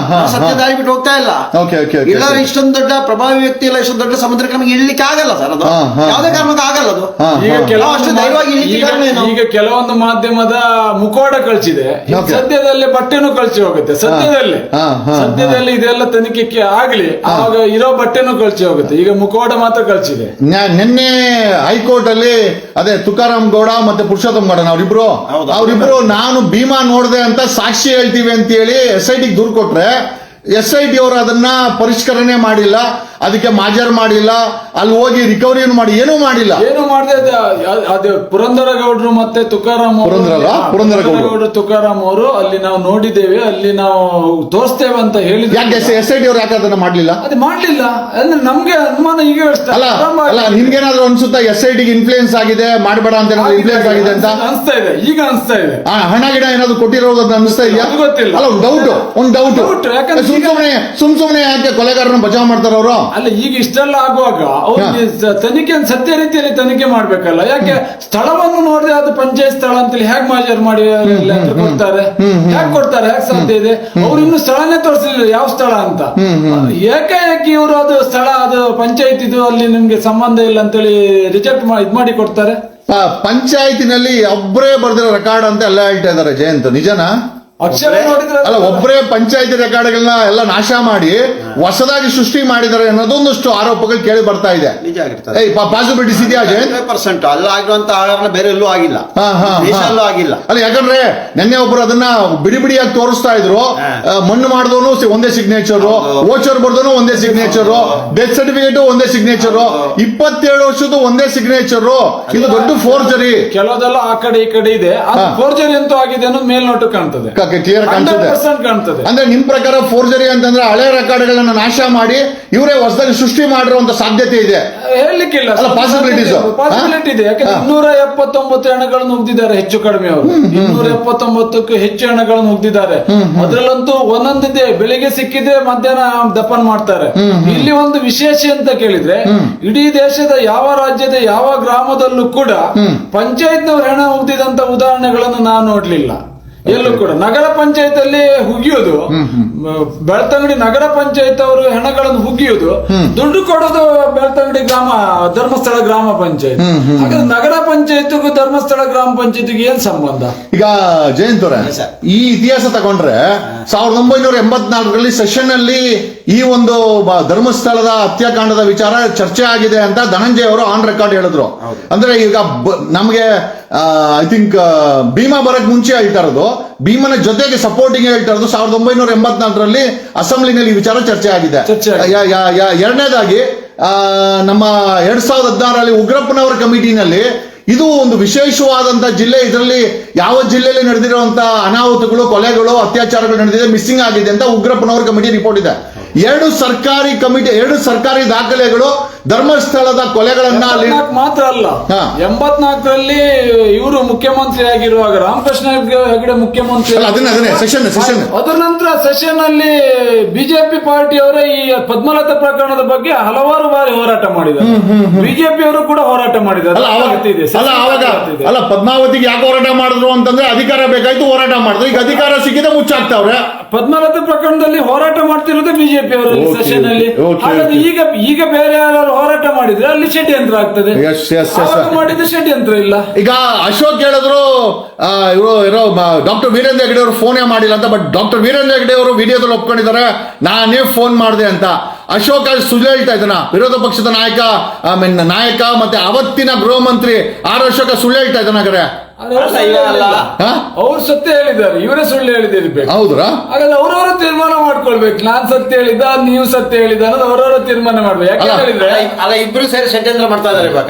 ಸತ್ಯ ದಾರಿ ಬಿಟ್ಟು ಹೋಗ್ತಾ ಇಲ್ಲ. ಇಲ್ಲ ಇಷ್ಟೊಂದು ದೊಡ್ಡ ಪ್ರಭಾವಿ ವ್ಯಕ್ತಿ ಇಲ್ಲ, ಇಷ್ಟೊಂದು ದೊಡ್ಡ ಸಮುದ್ರಕ್ಕೆ ನಮಗೆ ಇಳ್ಲಿಕ್ಕೆ ಆಗಲ್ಲ ಸರ್. ಅದು ಯಾವುದೇ ಕಾರಣಕ್ಕೂ ಆಗಲ್ಲ. ಅದು ಈಗ ಕೆಲವೊಂದು ಮಾಧ್ಯಮದ ಮುಖವಾಡ ಕಳ್ಸಿದೆ, ಸದ್ಯದಲ್ಲೇ ಬಟ್ಟೆನೂ ಕಳ್ಸಿ ಹೋಗುತ್ತೆ. ಸದ್ಯದಲ್ಲಿ ಇದೆಲ್ಲ ತನಿಖೆ ಆಗ್ಲಿ, ಆವಾಗ ಇರೋ ಬಟ್ಟೆನೂ ಕಳ್ಸಿ ಹೋಗುತ್ತೆ. ಈಗ ಮುಖವಾಡ ಮಾತ್ರ ಕಳ್ಸಿದೆ. ನಿನ್ನೆ ಹೈಕೋರ್ಟ್ ಅಲ್ಲಿ ಅದೇ ತುಕಾರಾಮ್ ಗೌಡ ಮತ್ತೆ ಪುರುಷೋತ್ತಮ್ ಗೌಡ ಅವರಿಬ್ರು ನಾನು ಭೀಮಾ ನೋಡಿದೆ ಅಂತ ಸಾಕ್ಷಿ ಹೇಳ್ತೀವಿ ಅಂತ ಹೇಳಿ SIT ದೂರು ಕೊಟ್ರೆ, SIT ಅವರು ಅದನ್ನ ಪರಿಷ್ಕರಣೆ ಮಾಡಿಲ್ಲ, ಅದಕ್ಕೆ ಮಾಜರ್ ಮಾಡಿಲ್ಲ, ಅಲ್ಲಿ ಹೋಗಿ ರಿಕವರಿ ಮಾಡಿ ಏನೂ ಮಾಡಿಲ್ಲ. ಏನು ಮಾಡಿದೆ ಅದು ಪುರಂದರ ಗೌಡ್ರು ಮತ್ತೆ ತುಕಾರಾಮ್ ಗೌಡ್ರು ತುಕಾರಾಮ್ ಅವರು ಅಲ್ಲಿ ನಾವು ನೋಡಿದ್ದೇವೆ, ಅಲ್ಲಿ ನಾವು ತೋರಿಸ್ತೇವೆ ಅಂತ ಹೇಳಿದ್ರು. ಯಾಕೆ SIT ಅವ್ರು ಯಾಕೆ ಅದನ್ನ ಮಾಡ್ಲಿಲ್ಲ? ಅದು ಮಾಡ್ಲಿಲ್ಲ ಅಂದ್ರೆ ನಮ್ಗೆ ಅನುಮಾನ ಈಗ ಅಲ್ಲ ನಿಮ್ಗೇನಾದ್ರೂ ಅನ್ಸುತ್ತಾ SIT ಇನ್ಫ್ಲೂಯೆನ್ಸ್ ಆಗಿದೆ, ಮಾಡಬೇಡ ಅಂತ ಇನ್ಫ್ಲೂಯೆನ್ಸ್ ಆಗಿದೆ ಅಂತ ಅನ್ಸ್ತಾ ಇದೆ? ಈಗ ಅನ್ಸ್ತಾ ಇದೆ. ಹಣ ಗಿಡ ಏನಾದ್ರು ಕೊಟ್ಟಿರೋದು ಅಂತ ಅನ್ಸ್ತಾ ಇದೆಯಾ? ಗೊತ್ತಿಲ್ಲ. ಅಲ್ಲ ಒಂದು ಡೌಟ್ ಸುಮ್ನೆ ಯಾಕೆ ಕೊಲೆಗಾರನ ಬಚಾವ್ ಮಾಡ್ತಾರ ಅವರು? ಅಲ್ಲ ಈಗ ಇಷ್ಟೆಲ್ಲ ಆಗುವಾಗ ಅವ್ರಿಗೆ ತನಿಖೆ ಸತ್ಯ ರೀತಿಯಲ್ಲಿ ತನಿಖೆ ಮಾಡ್ಬೇಕಲ್ಲ. ಯಾಕೆ ಸ್ಥಳವನ್ನು ನೋಡಿದ್ರೆ ಅದು ಪಂಚಾಯತ್ ಸ್ಥಳ ಅಂತೇಳಿ ಹೇಗೆ ಮಾಜರ್ ಮಾಡಿ ಕೊಡ್ತಾರೆ? ಯಾಕೆ ಕೊಡ್ತಾರೆ? ಯಾಕೆ ಸಾಧ್ಯ ಇದೆ? ಅವ್ರು ಇನ್ನು ಸ್ಥಳನೇ ತೋರಿಸಲಿಲ್ಲ ಯಾವ ಸ್ಥಳ ಅಂತ. ಏಕಾಏಕಿ ಇವರು ಅದು ಸ್ಥಳ, ಅದು ಪಂಚಾಯತ್ ಇದು, ಅಲ್ಲಿ ನಿಮ್ಗೆ ಸಂಬಂಧ ಇಲ್ಲ ಅಂತೇಳಿ ರಿಜೆಕ್ಟ್ ಮಾಡಿ ಕೊಡ್ತಾರೆ. ಪಂಚಾಯತಿನಲ್ಲಿ ಒಬ್ಬರೇ ಬರ್ದಿರೋ ರೆಕಾರ್ಡ್ ಅಂತ ಎಲ್ಲ ಹೇಳ್ತಾ ಇದಾರೆ. ಜಯಂತ್ ನಿಜನಾ? ಅಲ್ಲ ಒಬ್ಬರೇ ಪಂಚಾಯತಿ ರೆಕಾರ್ಡ್ಗಳನ್ನ ಎಲ್ಲ ನಾಶ ಮಾಡಿ ಹೊಸದಾಗಿ ಸೃಷ್ಟಿ ಮಾಡಿದ್ದಾರೆ ಅನ್ನೋದೊಂದಷ್ಟು ಆರೋಪಗಳು ಕೇಳಿ ಬರ್ತಾ ಇದೆ. ಪಾಸಿಬಿಲಿಟೀಸ್ ಇದೆಯಾ ಜಯಂತ್? 100% ಅಲ್ಲ ಆಗಿರುವಂತ ಆರೋಪ ಬೇರೆ ಎಲ್ಲೂ ಆಗಿಲ್ಲ, ಆಗಿಲ್ಲ. ಅಲ್ಲ ಯಾಕಂದ್ರೆ ನಿನ್ನೆ ಒಬ್ರು ಅದನ್ನ ಬಿಡಿಯಾಗಿ ತೋರಿಸ್ತಾ ಇದ್ರು. ಮಣ್ಣು ಮಾಡಿದವನು ಒಂದೇ ಸಿಗ್ನೇಚರ್, ವೋಚರ್ ಬರ್ದವನು ಒಂದೇ ಸಿಗ್ನೇಚರ್, ಡೆತ್ ಸರ್ಟಿಫಿಕೇಟ್ ಒಂದೇ ಸಿಗ್ನೇಚರ್, 27 ವರ್ಷದ ಒಂದೇ ಸಿಗ್ನೇಚರ್. ಇದು ದೊಡ್ಡ ಫೋರ್ಜರಿ. ಕೆಲವುದೆಲ್ಲ ಆ ಕಡೆ ಈ ಕಡೆ ಇದೆ, ಫೋರ್ಜರಿ ಅಂತೂ ಆಗಿದೆ ಅನ್ನೋದು ಮೇಲ್ನೋಟ ಕಾಣ್ತದೆ, ಕ್ಲಿಯರ್ ಕಾಣ್ತದೆ. ಅಂದ್ರೆ ನಿಮ್ ಪ್ರಕಾರ ಫೋರ್ಜರಿ ಅಂತಂದ್ರೆ ಹಳೆ ರೆಕಾರ್ಡ್ಗಳನ್ನ ಬೆಟ್ಟಗಳನ್ನ ನಾಶ ಮಾಡಿ ಇವರೇ ಹೊಸದಾಗಿ ಸೃಷ್ಟಿ ಮಾಡಿರುವಂತ ಸಾಧ್ಯತೆ ಇದೆ. ಹೇಳಲಿಕ್ಕಿಲ್ಲ, ಅಲ್ಲ, possibilities. ಪಾಸಿಬಿಲಿಟಿ ಇದೆ. ಯಾಕಂದ್ರೆ 279 ಹೆಣಗಳನ್ನು ಉಗ್ದಿದ್ದಾರೆ ಹೆಚ್ಚು ಕಡಿಮೆ ಅವರು. 279ಕ್ಕೂ ಹೆಚ್ಚು ಹೆಣಗಳನ್ನು ಉಗ್ದಿದ್ದಾರೆ. ಅದ್ರಲ್ಲಂತೂ ಒಂದೊಂದಿದೆ, ಬೆಳಿಗ್ಗೆ ಸಿಕ್ಕಿದ್ರೆ ಮಧ್ಯಾಹ್ನ ದಫನ್ ಮಾಡ್ತಾರೆ. ಇಲ್ಲಿ ಒಂದು ವಿಶೇಷ ಅಂತ ಕೇಳಿದ್ರೆ, ಇಡೀ ದೇಶದ ಯಾವ ರಾಜ್ಯದ ಯಾವ ಗ್ರಾಮದಲ್ಲೂ ಕೂಡ ಪಂಚಾಯತ್ನವ್ರ ಹೆಣ ಉಗ್ದಿದಂತ ಉದಾಹರಣೆಗಳನ್ನು ನಾನು ನೋಡ್ಲಿಲ್ಲ ಎಲ್ಲೂ ಕೂಡ. ನಗರ ಪಂಚಾಯತ್ ಅಲ್ಲಿ ಹುಗಿಯೋದು, ಬೆಳ್ತಂಗಡಿ ನಗರ ಪಂಚಾಯತ್ ಅವರು ಹೆಣಗಳನ್ನು ಹುಗಿಯೋದು, ದುಡ್ಡು ಕೊಡೋದು ಬೆಳ್ತಂಗಡಿ ಧರ್ಮಸ್ಥಳ ಗ್ರಾಮ ಪಂಚಾಯತ್. ಹಾಗಾದ್ರೆ ನಗರ ಪಂಚಾಯತ್ಗೂ ಧರ್ಮಸ್ಥಳ ಗ್ರಾಮ ಪಂಚಾಯತ್ಗೆ ಏನ್ ಸಂಬಂಧ? ಈಗ ಜಯಂತ್ ಅವರೇ, ಈ ಇತಿಹಾಸ ತಗೊಂಡ್ರೆ 1984ರಲ್ಲಿ ಸೆಷನ್ ಅಲ್ಲಿ ಈ ಒಂದು ಧರ್ಮಸ್ಥಳದ ಹತ್ಯಾಕಾಂಡದ ವಿಚಾರ ಚರ್ಚೆ ಆಗಿದೆ ಅಂತ ಧನಂಜಯ ಅವರು ಆನ್ ರೆಕಾರ್ಡ್ ಹೇಳಿದ್ರು. ಅಂದ್ರೆ ಈಗ ನಮಗೆ ಐ ಥಿಂಕ್ ಭೀಮಾ ಬರಕ್ ಮುಂಚೆ ಹೇಳ್ತಾ ಇರೋದು, ಭೀಮನ ಜೊತೆಗೆ ಸಪೋರ್ಟಿಂಗ್ ಹೇಳ್ತಾ ಇರೋದು 1984ರಲ್ಲಿ ಅಸೆಂಬ್ಲಿನಲ್ಲಿ ಈ ವಿಚಾರ ಚರ್ಚೆ ಆಗಿದೆ. ಎರಡನೇದಾಗಿ ನಮ್ಮ 2016ರಲ್ಲಿ ಉಗ್ರಪ್ಪನವರ ಕಮಿಟಿನಲ್ಲಿ ಇದು ಒಂದು ವಿಶೇಷವಾದಂತ ಜಿಲ್ಲೆ, ಇದರಲ್ಲಿ ಯಾವ ಜಿಲ್ಲೆಯಲ್ಲಿ ನಡೆದಿರುವಂತ ಅನಾಹುತಗಳು, ಕೊಲೆಗಳು, ಅತ್ಯಾಚಾರಗಳು ನಡೆದಿದೆ, ಮಿಸ್ಸಿಂಗ್ ಆಗಿದೆ ಅಂತ ಉಗ್ರಪ್ಪನವರ ಕಮಿಟಿ ರಿಪೋರ್ಟ್ ಇದೆ. ಎರಡು ಸರ್ಕಾರಿ ದಾಖಲೆಗಳು ಧರ್ಮಸ್ಥಳದ ಕೊಲೆಗಳನ್ನ ಮಾತ್ರ ಅಲ್ಲ, 84ರಲ್ಲಿ ಇವರು ಮುಖ್ಯಮಂತ್ರಿ ಆಗಿರುವಾಗ ರಾಮಕೃಷ್ಣ ಹೆಗಡೆ ಮುಖ್ಯಮಂತ್ರಿ, ಅದರ ನಂತರ ಸೆಷನ್ ಅಲ್ಲಿ ಬಿಜೆಪಿ ಪಾರ್ಟಿಯವರೇ ಈ ಪದ್ಮಲತಾ ಪ್ರಕರಣದ ಬಗ್ಗೆ ಹಲವಾರು ಬಾರಿ ಹೋರಾಟ ಮಾಡಿದ್ದಾರೆ. ಬಿಜೆಪಿ ಅವರು ಕೂಡ ಹೋರಾಟ ಮಾಡಿದ್ದಾರೆ. ಅಲ್ಲ, ಪದ್ಮಾವತಿಗೆ ಯಾಕೆ ಹೋರಾಟ ಮಾಡಿದ್ರು ಅಂತಂದ್ರೆ ಅಧಿಕಾರ ಬೇಕಾಯ್ತು, ಹೋರಾಟ ಮಾಡಿದ್ರು. ಈಗ ಅಧಿಕಾರ ಸಿಕ್ಕಿದೆ ಮುಚ್ಚಾಕ್ತಾವ್ರೆ. ಪದ್ಮಲತಾ ಪ್ರಕರಣದಲ್ಲಿ ಹೋರಾಟ ಮಾಡ್ತಿರೋದು ಬಿಜೆಪಿ ಅವರು ಸೆಷನ್ ಅಲ್ಲಿ. ಹಾಗಾದ್ರೆ ಈಗ ಬೇರೆ ಯಾರು ಹೋರಾಟ ಮಾಡಿದ್ರೆ ಅಲ್ಲಿ ಷಡ್ಯಂತ್ರ ಆಗ್ತದೆ. ಮಾಡಿದ್ರೆ ಷಡ್ಯಂತ್ರ ಇಲ್ಲ. ಈಗ ಅಶೋಕ್ ಹೇಳಿದ್ರು ಇವರು ಡಾಕ್ಟರ್ ವೀರೇಂದ್ರ ಹೆಗಡೆ ಅವರು ಫೋನೇ ಮಾಡಿಲ್ಲ ಅಂತ. ಬಟ್ ಡಾಕ್ಟರ್ ವೀರೇಂದ್ರ ಹೆಗಡೆ ಅವರು ವಿಡಿಯೋದಲ್ಲಿ ಒಪ್ಕೊಂಡಿದ್ದಾರೆ, ನಾನೇ ಫೋನ್ ಮಾಡಿದೆ ಅಂತ. ಅಶೋಕ್ ಸುಳ್ಳು ಹೇಳ್ತಾ ಇದ್ದಾನ? ವಿರೋಧ ಪಕ್ಷದ ನಾಯಕ ಮತ್ತೆ ಅವತ್ತಿನ ಗೃಹ ಮಂತ್ರಿ ಅಶೋಕ ಸುಳ್ಳು ಹೇಳ್ತಾ ಇದ್ದಾನ? ಅವ್ರು ಸತ್ಯ ಹೇಳಿದ್ದಾರೆ, ಇವರೇ ಸುಳ್ಳು ಹೇಳಿದಿರ್ಬೇಕು. ಹೌದ್ರಾ? ಹಾಗಾದ್ರೆ ಅವ್ರವ್ರ ತೀರ್ಮಾನ ಮಾಡ್ಕೊಳ್ಬೇಕು. ನಾನ್ ಸತ್ಯ ಹೇಳಿದ, ನೀವು ಸತ್ಯ ಹೇಳಿದ ಅನ್ನೋದು ಅವ್ರವ್ರ ತೀರ್ಮಾನ ಮಾಡ್ಬೇಕು. ಯಾಕೆ ಹೇಳಿದ್ರೆ ಇಬ್ರು ಸೇರಿ ಷಡ್ಯಂತ್ರ ಮಾಡ್ತಾ ಇದಾರೆ ಇವಾಗ.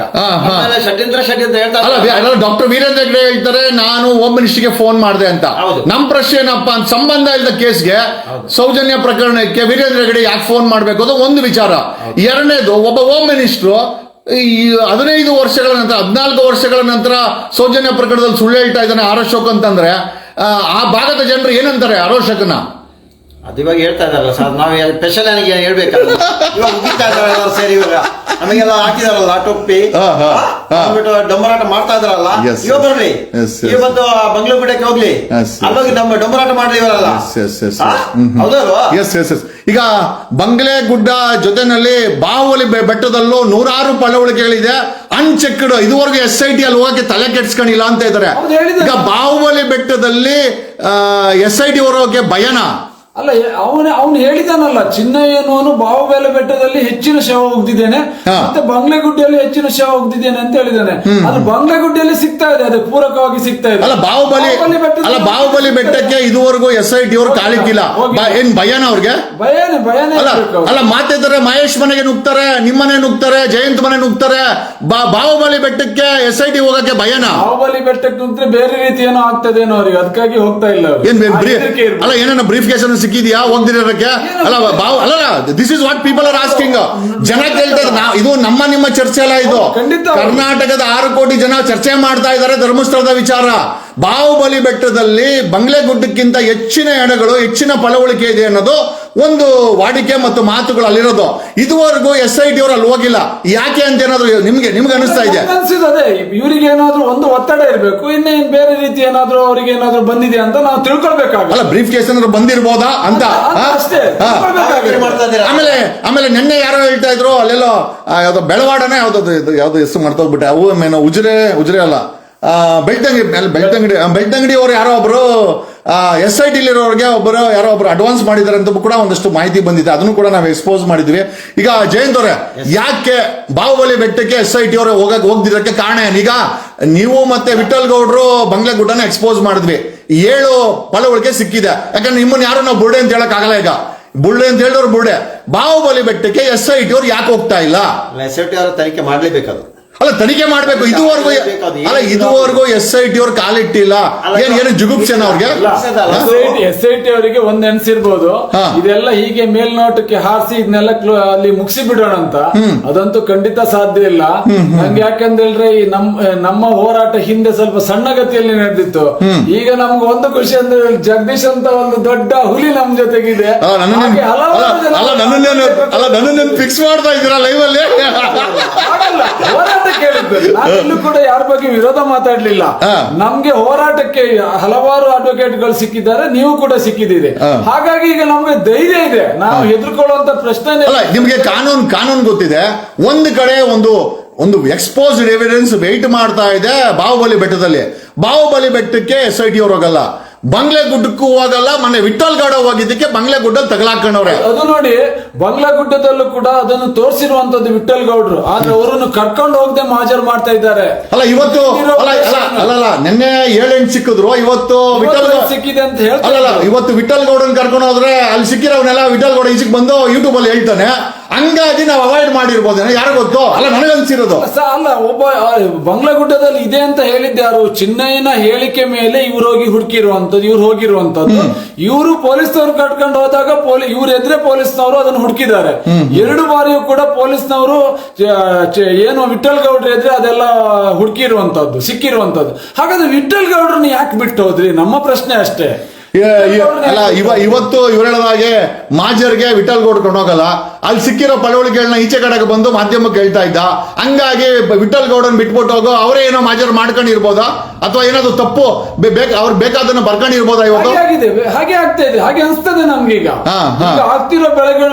ಷಡ್ಯಂತ್ರ ಹೇಳ್ತಾರೆ. ಡಾಕ್ಟರ್ ವೀರೇಂದ್ರ ಹೆಗ್ಡೆ ಹೇಳ್ತಾರೆ, ನಾನು ಹೋಮ್ ಮಿನಿಸ್ಟರ್ಗೆ ಫೋನ್ ಮಾಡಿದೆ ಅಂತ. ನಮ್ ಪ್ರಶ್ನೆ ಏನಪ್ಪಾ ಅಂತ, ಸಂಬಂಧ ಇಲ್ಲದ ಕೇಸ್ಗೆ, ಸೌಜನ್ಯ ಪ್ರಕರಣಕ್ಕೆ ವೀರೇಂದ್ರ ಹೆಗ್ಡೆ ಯಾಕೆ ಫೋನ್ ಮಾಡ್ಬೇಕು ಅದು ಒಂದು ವಿಚಾರ. ಎರಡನೇದು, ಒಬ್ಬ ಹೋಮ್ ಮಿನಿಸ್ಟ್ರು 15 ವರ್ಷಗಳ ನಂತರ, 14 ವರ್ಷಗಳ ನಂತರ ಸೌಜನ್ಯ ಪ್ರಕರಣದಲ್ಲಿ ಸುಳ್ಳು ಹೇಳ್ತಾ ಇದ್ದಾನೆ ಅಶೋಕ್ ಅಂತಂದ್ರೆ ಆ ಭಾಗದ ಜನರು ಏನಂತಾರೆ ಅಶೋಕನ? ಅದು ಇವಾಗ ಹೇಳ್ತಾ ಇದಾರಲ್ಲ ಸರ್, ನಾವ್ ಸ್ಪೆಷಲ್ ನನಗೆ ಹೇಳ್ಬೇಕಲ್ಲ. ಇವಾಗ ಮುಗಿತಾ ಇದಾರಲ್ಲ ಸೇರಿ, ಇವಾಗ ನಮಗೆಲ್ಲ ಹಾಕಿದಾರಲ್ಲ ಟೊಪ್ಪಿ, ಡೊಂಬರಾಟ ಮಾಡ್ತಾ ಇದಾರಲ್ಲ. ಇವಾಗ ಬರ್ಲಿ, ಇವಾಗ ಬಂದು ಬಂಗ್ಲೂರ್ಗುಡ್ಡಕ್ಕೆ ಹೋಗ್ಲಿ, ಅಲ್ಲೋಗಿ ನಮ್ಮ ಡೊಂಬರಾಟ ಮಾಡ್ಲಿವರಲ್ಲ. ಹೌದಲ್ವಾ? ಈಗ ಬಂಗ್ಲೆಗುಡ್ಡ ಜೊತೆನಲ್ಲಿ ಬಾಹುಬಲಿ ಬೆಟ್ಟದಲ್ಲೂ 100 ಪಳವಳಿಕೆಗಳಿದೆ ಅನ್ಚೆಕ್ಡ್. ಇದುವರೆಗೂ SIT ಅಲ್ಲಿ ಹೋಗಕ್ಕೆ ತಲೆ ಕೆಡ್ಸ್ಕೊಂಡಿಲ್ಲ ಅಂತ ಇದ್ದಾರೆ. ಈಗ ಬಾಹುಬಲಿ ಬೆಟ್ಟದಲ್ಲಿ SIT ಹೋಗೋಕೆ ಭಯನಾ? ಅಲ್ಲ, ಅವನು ಹೇಳಿದಾನಲ್ಲ, ಚಿನ್ನಯ್ಯನವನು ಬಾಹುಬೆಲೆ ಬೆಟ್ಟದಲ್ಲಿ ಹೆಚ್ಚಿನ ಶವ ಉಗ್ದಿದ್ದೇನೆ, ಮತ್ತೆ ಬಂಗ್ಲೆಗುಡ್ಡೆಯಲ್ಲಿ ಹೆಚ್ಚಿನ ಶವ ಉಗ್ದಿದ್ದೇನೆ ಅಂತ ಹೇಳಿದ್ದಾನೆ. ಅದು ಬಂಗ್ಲೆಗುಡ್ಡೆಯಲ್ಲಿ ಸಿಗ್ತಾ ಇದೆ, ಅದಕ್ಕೆ ಪೂರಕವಾಗಿ ಸಿಗ್ತಾ ಇದೆ. ಅಲ್ಲ, ಬಾಹುಬಲಿ ಬೆಟ್ಟಕ್ಕೆ ಇದುವರೆಗೂ SIT ಅವರು ಕಾಲಿಕ್ಕಿಲ್ಲ. ಏನ್ ಭಯನ ಅವ್ರಿಗೆ? ಭಯನೇ ಅಲ್ಲ, ಮಾತಿದ್ದಾರೆ, ಮಹೇಶ್ ಮನೆಗೆ ನುಗ್ತಾರೆ, ನಿಮ್ಮನೆ ನುಗ್ತಾರೆ, ಜಯಂತ್ ಮನೆ ನುಗ್ತಾರೆ. ಬಾಹುಬಲಿ ಬೆಟ್ಟಕ್ಕೆ SIT ಹೋಗಕ್ಕೆ ಭಯನಾ? ಬಾಹುಬಲಿ ಬೆಟ್ಟಕ್ಕೆ ನುಗ್ದ್ರೆ ಬೇರೆ ರೀತಿ ಏನೋ ಆಗ್ತದೇನೋ ಅವ್ರಿಗೆ, ಅದಕ್ಕಾಗಿ ಹೋಗ್ತಾ ಇಲ್ಲ. ಅಲ್ಲ, ಏನೇನೋ ಬ್ರೀಫ್ ಕೇಸ್ ಸಿಕ್ಕಿದ್ಯಾ ಹೋಗ್ದಿರೋಕ್ಕೆ? ಅಲ್ಲ, this is what people are asking. ಜನ ಕೇಳ್ತಾರೆ. ಇದು ನಿಮ್ಮ ಚರ್ಚೆ ಅಲ್ಲ, ಇದು ಕರ್ನಾಟಕದ 6 ಕೋಟಿ ಜನ ಚರ್ಚೆ ಮಾಡ್ತಾ ಇದ್ದಾರೆ ಧರ್ಮಸ್ಥಳದ ವಿಚಾರ. ಬಾಹುಬಲಿ ಬೆಟ್ಟದಲ್ಲಿ ಬಂಗ್ಲೆಗುಡ್ಡಕ್ಕಿಂತ ಹೆಚ್ಚಿನ ಹೆಣಗಳು, ಹೆಚ್ಚಿನ ಪಳವಳಿಕೆ ಇದೆ ಅನ್ನೋದು ಒಂದು ವಾಡಿಕೆ ಮತ್ತು ಮಾತುಗಳು ಅಲ್ಲಿರೋದು. ಇದುವರೆಗೂ SIT ಅವರು ಅಲ್ಲಿ ಹೋಗಿಲ್ಲ. ಯಾಕೆ ಅಂತ ಏನಾದ್ರು ನಿಮ್ಗೆ ಅನಿಸ್ತಾ ಇದೆ? ಅದೇ ಇವರಿಗೆ ಏನಾದ್ರು ಒಂದು ಒತ್ತಡ ಇರಬೇಕು, ಇನ್ನೇನ್ ಬೇರೆ ರೀತಿ ಏನಾದ್ರು ಅವರಿಗೆ ಏನಾದ್ರು ಬಂದಿದೆ ಅಂತ ನಾವು ತಿಳ್ಕೊಳ್ಬೇಕಾಗ. ಅಲ್ಲ, ಬ್ರೀಫ್ ಕೇಸ್ ಏನಾದ್ರು ಬಂದಿರ್ಬೋದಾ ಅಂತ ಅಷ್ಟೇ. ಆಮೇಲೆ ನಿನ್ನೆ ಯಾರೋ ಹೇಳ್ತಾ ಇದ್ರು, ಅಲ್ಲೆಲ್ಲೋ ಯಾವ್ದೋ ಬೆಳವಾಡನೆ ಯಾವ್ದು ಹೆಸರು ಮಾಡ್ತೋಗ್ಬಿಟ್ಟೆ, ಅವು ಮೇನೋ ಉಜ್ರೆ ಅಲ್ಲ, ಬೆಳ್ತಂಗಡಿ ಅವರು ಯಾರೋ ಒಬ್ರು SIT ಇರೋರಿಗೆ ಯಾರೋ ಒಬ್ರು ಅಡ್ವಾನ್ಸ್ ಮಾಡಿದ್ದಾರೆ ಅಂತ ಕೂಡ ಒಂದಷ್ಟು ಮಾಹಿತಿ ಬಂದಿದೆ. ಅದನ್ನು ಕೂಡ ನಾವು ಎಕ್ಸ್ಪೋಸ್ ಮಾಡಿದ್ವಿ. ಈಗ ಜಯಂತ್ ಅವರೇ, ಯಾಕೆ ಬಾಹುಬಲಿ ಬೆಟ್ಟಕ್ಕೆ SIT ಅವರು ಹೋಗ್ದಿರಕ್ಕೆ ಕಾರಣ ಏನು? ಈಗ ನೀವು ಮತ್ತೆ ವಿಠಲ್ ಗೌಡ್ರು ಬಂಗ್ಲೆಗುಡ್ಡನ ಎಕ್ಸ್ಪೋಸ್ ಮಾಡಿದ್ವಿ, 7 ಪಳವಳಿಕೆ ಸಿಕ್ಕಿದೆ. ಯಾಕಂದ್ರೆ ನಿಮ್ಮನ್ನ ಯಾರು ನಾವು ಬುರ್ಡೆ ಅಂತ ಹೇಳಕ್ ಆಗಲ್ಲ. ಈಗ ಬುಳ್ಳೆ ಅಂತ ಹೇಳಿದವ್ರು ಬುರ್ಡೆ. ಬಾಹುಬಲಿ ಬೆಟ್ಟಕ್ಕೆ SIT ಅವ್ರು ಯಾಕೆ ಹೋಗ್ತಾ ಇಲ್ಲ? SIT ಅವರು ತನಿಖೆ ಮಾಡ್ಲೇಬೇಕದು. ಅಲ್ಲ ತನಿಖೆ ಮಾಡ್ಬೇಕು. ಇದುವರೆಗೂ ಇದುವರೆಗೂ SIT ಅವ್ರು ಕಾಲಿಟ್ಟಿಲ್ಲ. ಏನು ಜುಗುಪ್ಸೆನ ಅವ್ರಿಗೆ? SIT ಅವರಿಗೆ ಒಂದ್ ಎನ್ಸಿರ್ಬೋದು, ಇದೆಲ್ಲ ಹೀಗೆ ಮೇಲ್ನೋಟಕ್ಕೆ ಹಾರಿಸಿ ಇದನ್ನೆಲ್ಲ ಅಲ್ಲಿ ಮುಗಿಸಿ ಬಿಡೋಣ ಅಂತ. ಅದಂತೂ ಖಂಡಿತ ಸಾಧ್ಯ ಇಲ್ಲ. ನಂಗೆ ಯಾಕಂದ್ರೆ ಈ ನಮ್ಮ ಹೋರಾಟ ಹಿಂದೆ ಸ್ವಲ್ಪ ಸಣ್ಣಗತಿಯಲ್ಲಿ ನಡೆದಿತ್ತು. ಈಗ ನಮ್ಗೆ ಒಂದು ಖುಷಿ ಅಂದ್ರೆ ಜಗದೀಶ್ ಅಂತ ಒಂದು ದೊಡ್ಡ ಹುಲಿ ನಮ್ ಜೊತೆಗಿದೆ. ನನ್ನನ್ನು ಫಿಕ್ಸ್ ಮಾಡ್ತಾ ಇದ್ದೀರಾ ಲೈವ್ ಅಲ್ಲಿ? ಹೋರಾಟ ಕೇಳಿದ್ದಾರೆ. ನಾನಿಲ್ಲೂ ಕೂಡ ಯಾರ ಬಗ್ಗೆ ವಿರೋಧ ಮಾತಾಡ್ಲಿಲ್ಲ. ನಮ್ಗೆ ಹೋರಾಟಕ್ಕೆ ಹಲವಾರು ಅಡ್ವೊಕೇಟ್ಗಳು ಸಿಕ್ಕಿದ್ದಾರೆ, ನೀವು ಕೂಡ ಸಿಕ್ಕಿದ್ದೀರಿ. ಹಾಗಾಗಿ ಈಗ ನಮ್ಗೆ ಧೈರ್ಯ ಇದೆ, ನಾವು ಹೆದರ್ಕೊಳ್ಳುವಂತ ಪ್ರಶ್ನೆ ಅಲ್ಲ. ನಿಮ್ಗೆ ಕಾನೂನು ಗೊತ್ತಿದೆ. ಒಂದು ಕಡೆ ಒಂದು ಎಕ್ಸ್ಪೋಸ್ಡ್ ಎವಿಡೆನ್ಸ್ ವೆಯ್ಟ್ ಮಾಡ್ತಾ ಇದೆ ಬಾಹುಬಲಿ ಬೆಟ್ಟದಲ್ಲಿ. ಬಾಹುಬಲಿ ಬೆಟ್ಟಕ್ಕೆ SIT ಅವ್ರು ಹೋಗಲ್ಲ, ಬಂಗ್ಲೆ ಗುಡ್ಡಕ್ಕೂ ಹೋಗಲ್ಲ. ಮೊನ್ನೆ ವಿಠಲ್ ಗಾಡ ಹೋಗಿದ್ದಕ್ಕೆ ಬಂಗ್ಲೆ ಗುಡ್ಡಲ್ಲಿ ತಗಲಾಕೊಂಡವ್ರೆ. ಅದು ನೋಡಿ, ಬಂಗ್ಲಾ ಗುಡ್ಡದಲ್ಲೂ ಕೂಡ ಅದನ್ನು ತೋರಿಸಿರುವಂತದ್ದು ವಿಠಲ್ ಗೌಡ್ರು. ಆದ್ರೆ ಅವರನ್ನು ಕರ್ಕೊಂಡು ಹೋಗದೆ ಹಾಜರು ಮಾಡ್ತಾ ಇದ್ದಾರೆ. ಅಲ್ಲ ಇವತ್ತು ಅಲ್ಲ ನಿನ್ನೆ 7-8 ಸಿಕ್ಕಿದ್ರು, ಇವತ್ತು ವಿಠಲ್ ಸಿಕ್ಕಿದೆ ಅಂತ ಹೇಳ್ತಾರೆ. ಅಲ್ಲ ಇವತ್ತು ವಿಠಲ್ ಗೌಡನ್ ಕರ್ಕೊಂಡು ಹೋದ್ರೆ ಅಲ್ಲಿ ಸಿಕ್ಕಿರೋನೆಲ್ಲ ವಿಠಲ್ ಗೌಡ ಈಚೆಗೆ ಬಂದು ಯೂಟ್ಯೂಬ್ ಅಲ್ಲಿ ಹೇಳ್ತಾನೆ. ಹಂಗಾಗಿ ನಾವು ಅವಾಯ್ಡ್ ಮಾಡಿರ್ಬೋದೇನೋ, ಯಾರು ಗೊತ್ತು. ಅಲ್ಲ ನನಗನ್ಸಿರೋದು ಅಲ್ಲ, ಒಬ್ಬ ಬಂಗ್ಲಾ ಗುಡ್ಡದಲ್ಲಿ ಇದೆ ಅಂತ ಹೇಳಿದ್ದೆ ಯಾರು? ಚಿನ್ನಯ್ಯನ ಹೇಳಿಕೆ ಮೇಲೆ ಇವ್ರು ಹೋಗಿ ಹುಡುಕಿರುವಂತದ್ದು, ಇವ್ರು ಹೋಗಿರುವಂತದ್ದು. ಇವರು ಪೊಲೀಸ್ನವ್ರು ಕಟ್ಕೊಂಡು ಹೋದಾಗ ಇವ್ರ ಎದುರೇ ಪೊಲೀಸ್ನವರು ಅದನ್ನು ಹುಡುಕಿದ್ದಾರೆ. 2 ಬಾರಿಯೂ ಕೂಡ ಪೊಲೀಸ್ನವರು ಏನು ವಿಠಲ್ ಗೌಡ್ರ ಎದುರೇ ಅದೆಲ್ಲ ಹುಡುಕಿರುವಂತದ್ದು, ಸಿಕ್ಕಿರುವಂತದ್ದು. ಹಾಗಾದ್ರೆ ವಿಠಲ್ ಗೌಡ್ರನ್ನ ಯಾಕೆ ಬಿಟ್ಟು ಹೋದ್ರಿ? ನಮ್ಮ ಪ್ರಶ್ನೆ ಅಷ್ಟೇ. ಅಲ್ಲ ಇವತ್ತು ಇವ್ರು ಹೇಳೋದಾಗೆ ಮಾಜರ್ಗೆ ವಿಠಲ್ ಗೌಡ್ ಕೊಂಡೋಗಲ್ಲ, ಅಲ್ಲಿ ಸಿಕ್ಕಿರೋ ಪಳವಳಿಕೆಗಳನ್ನ ಈಚೆ ಕಡೆಗೆ ಬಂದು ಮಾಧ್ಯಮಕ್ಕೆ ಹೇಳ್ತಾ ಇದ್ದ. ಹಂಗಾಗಿ ವಿಠಲ್ ಗೌಡನ್ ಬಿಟ್ಬಿಟ್ಟು ಹೋಗೋ ಅವರೇ ಏನೋ ಮಾಜರ್ ಮಾಡ್ಕೊಂಡಿರ್ಬೋದಾ, ಅಥವಾ ಏನಾದ್ರು ತಪ್ಪು ಅವ್ರು ಬೇಕಾದನ್ನ ಬರ್ಕೊಂಡಿರ್ಬೋದಾ? ಇವತ್ತು ಹಾಗೆ ಆಗ್ತಾ ಇದೆ, ಹಾಗೆ ಅನ್ಸ್ತದೆ ನಮ್ಗೆ. ಈಗ ಆಗ್ತಿರೋ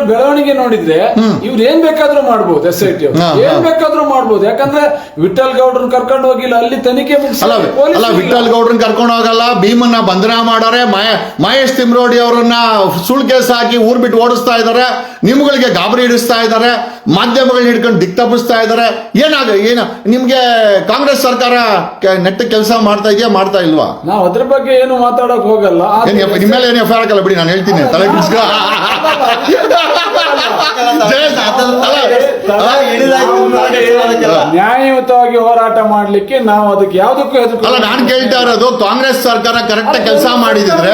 ಬೆಳವಣಿಗೆ ನೋಡಿದ್ರೆ ಇವ್ರು ಏನ್ ಬೇಕಾದ್ರೂ ಮಾಡ್ಬೋದು, SIT ಏನ್ ಬೇಕಾದ್ರೂ ಮಾಡ್ಬೋದು. ಯಾಕಂದ್ರೆ ವಿಠಲ್ ಗೌಡ್ರನ್ ಕರ್ಕೊಂಡು ಹೋಗಿಲ್ಲ, ಅಲ್ಲಿ ತನಿಖೆ ಅಲ್ಲ ವಿಠಲ್ ಗೌಡ್ರನ್ ಕರ್ಕೊಂಡು ಹೋಗಲ್ಲ, ಭೀಮನ್ನ ಬಂಧನ ಮಾಡಾರೆ, ಮಹೇಶ್ ತಿಮ್ರೋಡಿ ಅವರನ್ನ ಸುಳ್ಳು ಕೇಸ್ ಹಾಕಿ ಊರ್ ಬಿಟ್ಟು ಓಡಿಸ್ತಾ ಇದಾರೆ, ನಿಮ್ಗಳಿಗೆ ಗಾಬರಿ ಹಿಡಿಸ್ತಾ ಇದಾರೆ, ಮಾಧ್ಯಮಗಳನ್ನ ಹಿಡ್ಕೊಂಡು ದಿಕ್ ತಪ್ಪಿಸ್ತಾ ಇದಾರೆ. ಏನು ನಿಮ್ಗೆ ಕಾಂಗ್ರೆಸ್ ಸರ್ಕಾರ ನೆಟ್ಟ ಕೆಲಸ ಮಾಡ್ತಾ ಇದೆಯಾ, ಮಾಡ್ತಾ ಇಲ್ವಾ? ನಾವು ಅದ್ರ ಬಗ್ಗೆ ಏನು ಮಾತಾಡಕ್ ಹೋಗಲ್ಲ. ನಿಮ್ಮೇಲೆ ಏನು ಎಫ್ ಆಗಲ್ಲ ಬಿಡಿ, ನಾನು ಹೇಳ್ತೀನಿ. ತಲೆ ನ್ಯಾಯಯುತವಾಗಿ ಹೋರಾಟ ಮಾಡ್ಲಿಕ್ಕೆ ನಾವು ಅದಕ್ಕೆ ಯಾವ್ದಕ್ಕೂ ಅಲ್ಲ. ನಾನು ಕೇಳ್ತಾ ಇರೋದು, ಕಾಂಗ್ರೆಸ್ ಸರ್ಕಾರ ಕರೆಕ್ಟ್ ಕೆಲಸ ಮಾಡಿದ್ರೆ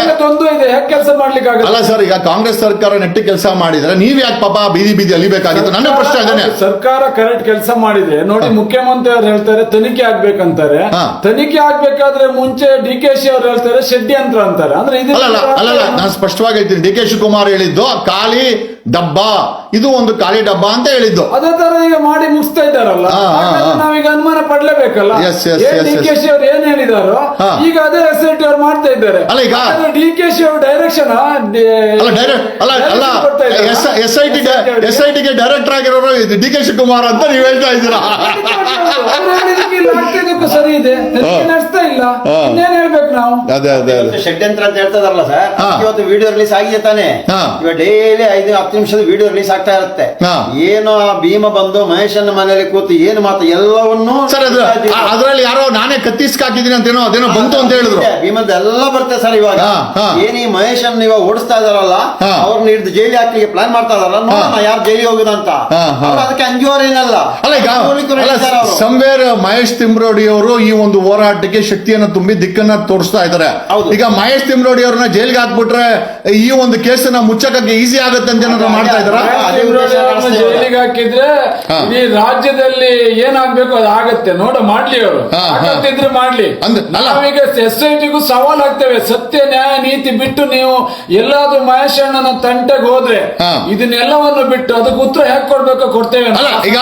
ಇದೆ, ಯಾಕೆ ಕೆಲಸ ಮಾಡ್ಲಿಕ್ಕೆ ಅಲ್ಲ ಸರ್. ಈಗ ಕಾಂಗ್ರೆಸ್ ಸರ್ಕಾರ ನೆಟ್ಟ ಕೆಲಸ ಮಾಡಿದ್ರೆ ನೀವ್ ಯಾಕೆ ಪಾಪ ಬೀದಿ ಅಲಿಬೇಕಾಗಿತ್ತು? ನನ್ನ ಪ್ರಶ್ನೆ ಅದೇನೆ. ಸರ್ಕಾರ ಕರೆಕ್ಟ್ ಕೆಲಸ ಮಾಡಿದ್ರೆ ನೋಡಿ, ಮುಖ್ಯಮಂತ್ರಿ ಅವ್ರು ಹೇಳ್ತಾರೆ ತನಿಖೆ ಆಗ್ಬೇಕಂತಾರೆ. ತನಿಖೆ ಆಗ್ಬೇಕಾದ್ರೆ ಮುಂಚೆ DKC ಅವ್ರು ಹೇಳ್ತಾರೆ ಷಡ್ಯಂತ್ರ ಅಂತಾರೆ. ಅಂದ್ರೆ ಅಲ್ಲ ನಾನು ಸ್ಪಷ್ಟವಾಗಿ ಹೇಳ್ತೀನಿ. DK ಶಿವಕುಮಾರ್ ಹೇಳಿದ್ದು ಖಾಲಿ ಡಬ್ಬ, ಇದು ಒಂದು ಖಾಲಿ ಡಬ್ಬ ಅಂತ ಹೇಳಿದ್ದು. ಅದೇ ತರ ಈಗ ಮಾಡಿ ಮುಗಿಸ್ತಾ ಇದ್ದಾರಲ್ಲ, ನಾವೀಗ ಅನುಮಾನ ಪಡ್ಲೇಬೇಕಲ್ಲ. DKC ಅವ್ರು ಏನ್ ಹೇಳಿದಾರೋ ಈಗ ಅದೇ SIT ಅವ್ರು ಮಾಡ್ತಾ ಇದ್ದಾರೆ. ಅಲ್ಲ ಈಗ DKC ಅವ್ರ ಡೈರೆಕ್ಷನ್ SIT ಗೆ ಡೈರೆಕ್ಟರ್ ಆಗಿರೋರು DK ಶಿವಕುಮಾರ್ ಅಂತ ನೀವ್ ಹೇಳ್ತಾ ಇದ್ದೀರಾ? ಸರಿ ಇದೆ, ನಡೆಸ್ತಾ ಇಲ್ಲ, ಇನ್ನೇನ್ ಹೇಳ್ಬೇಕು ನಾವು? ಅದೇ ಷಡ್ಯಂತ್ರ ಅಂತ ಹೇಳ್ತದಾರಲ್ಲ ಸರ್. ಇವತ್ತು ವಿಡಿಯೋ ರಿಲೀಸ್ ಆಗಿದೆ ತಾನೆ, ಇವಾಗ ಡೈಲಿ 5-10 ನಿಮಿಷದ ವಿಡಿಯೋ ರಿಲೀಸ್ ಆಗ್ತಾ ಇರುತ್ತೆ. ಏನು ಆ ಭೀಮ ಬಂದು ಮಹೇಶನ ಮನೆಯಲ್ಲಿ ಕೂತು ಏನು ಮಾತು ಎಲ್ಲವನ್ನೂ ಸರ್ ಅದ್ರಲ್ಲಿ ಯಾರೋ ನಾನೇ ಕತ್ತಿಸ್ಕಾಕಿದೀನಿ ಅಂತೇನೋ ಅದೇನೋ ಬಂತು ಅಂತ ಹೇಳಿದ್ರು. ಭೀಮದ ಎಲ್ಲ ಬರುತ್ತೆ ಸರ್. ಇವಾಗ ಏನ್ ಈ ಮಹೇಶನ್ ಇವಾಗ ಓಡಿಸ್ತಾ ಇದಾರಲ್ಲ, ಅವ್ರನ್ನ ಹಿಡಿದು ಜೈಲಿ ಹಾಕಲಿಕ್ಕೆ ಪ್ಲಾನ್ ಮಾಡ್ತಾ ಇದಾರಲ್ಲ, ನೋಡೋಣ ಯಾರು ಜೈಲಿಗೆ ಹೋಗುದಂತ. ಅದಕ್ಕೆ ಅಂಜುವರೇನಲ್ಲ. ಅಲ್ಲ ಈಗ ಸಂವೇರ್ ಮಹೇಶ್ ತಿಮ್ರೋಡಿ ಅವರು ಈ ಒಂದು ಹೋರಾಟಕ್ಕೆ ಶಕ್ತಿಯನ್ನು ತುಂಬಿ ದಿಕ್ಕನ್ನ ತೋರಿಸ್ತಾ ಇದ್ದಾರೆ. ಈಗ ಮಹೇಶ್ ತಿಮ್ರೋಡಿ ಅವ್ರನ್ನ ಜೈಲಿಗೆ ಹಾಕ್ಬಿಟ್ರೆ ಈ ಒಂದು ಕೇಸನ್ನ ಮುಚ್ಚಕ್ಕೆ ಈಸಿ ಆಗುತ್ತೆ ಅಂತ ಏನಾದ್ರು ಮಾಡ್ತಾ ಇದಾರ? ಜೈಲಿಗೆ ಹಾಕಿದ್ರೆ ಈ ರಾಜ್ಯದಲ್ಲಿ ಏನಾಗ್ಬೇಕು ಅದು ಆಗತ್ತೆ, ನೋಡ ಮಾಡ್ಲಿ ಅವರು ಇದ್ರೆ ಮಾಡ್ಲಿ. ನಾವೀಗ SITಗೂ ಸವಾಲ್ ಆಗ್ತೇವೆ. ಸತ್ಯ ನ್ಯಾಯ ನೀತಿ ಬಿಟ್ಟು ನೀವು ಎಲ್ಲಾದ್ರೂ ಮಹೇಶ್ ಅಣ್ಣನ ತಂಟೆಗೆ ಹೋದ್ರೆ ಇದನ್ನೆಲ್ಲವನ್ನು ಬಿಟ್ಟು ಅದಕ್ಕೆ ಉತ್ತರ ಹೇಗೆ ಕೊಡ್ಬೇಕು ಕೊಡ್ತೇವೆ. ಈಗ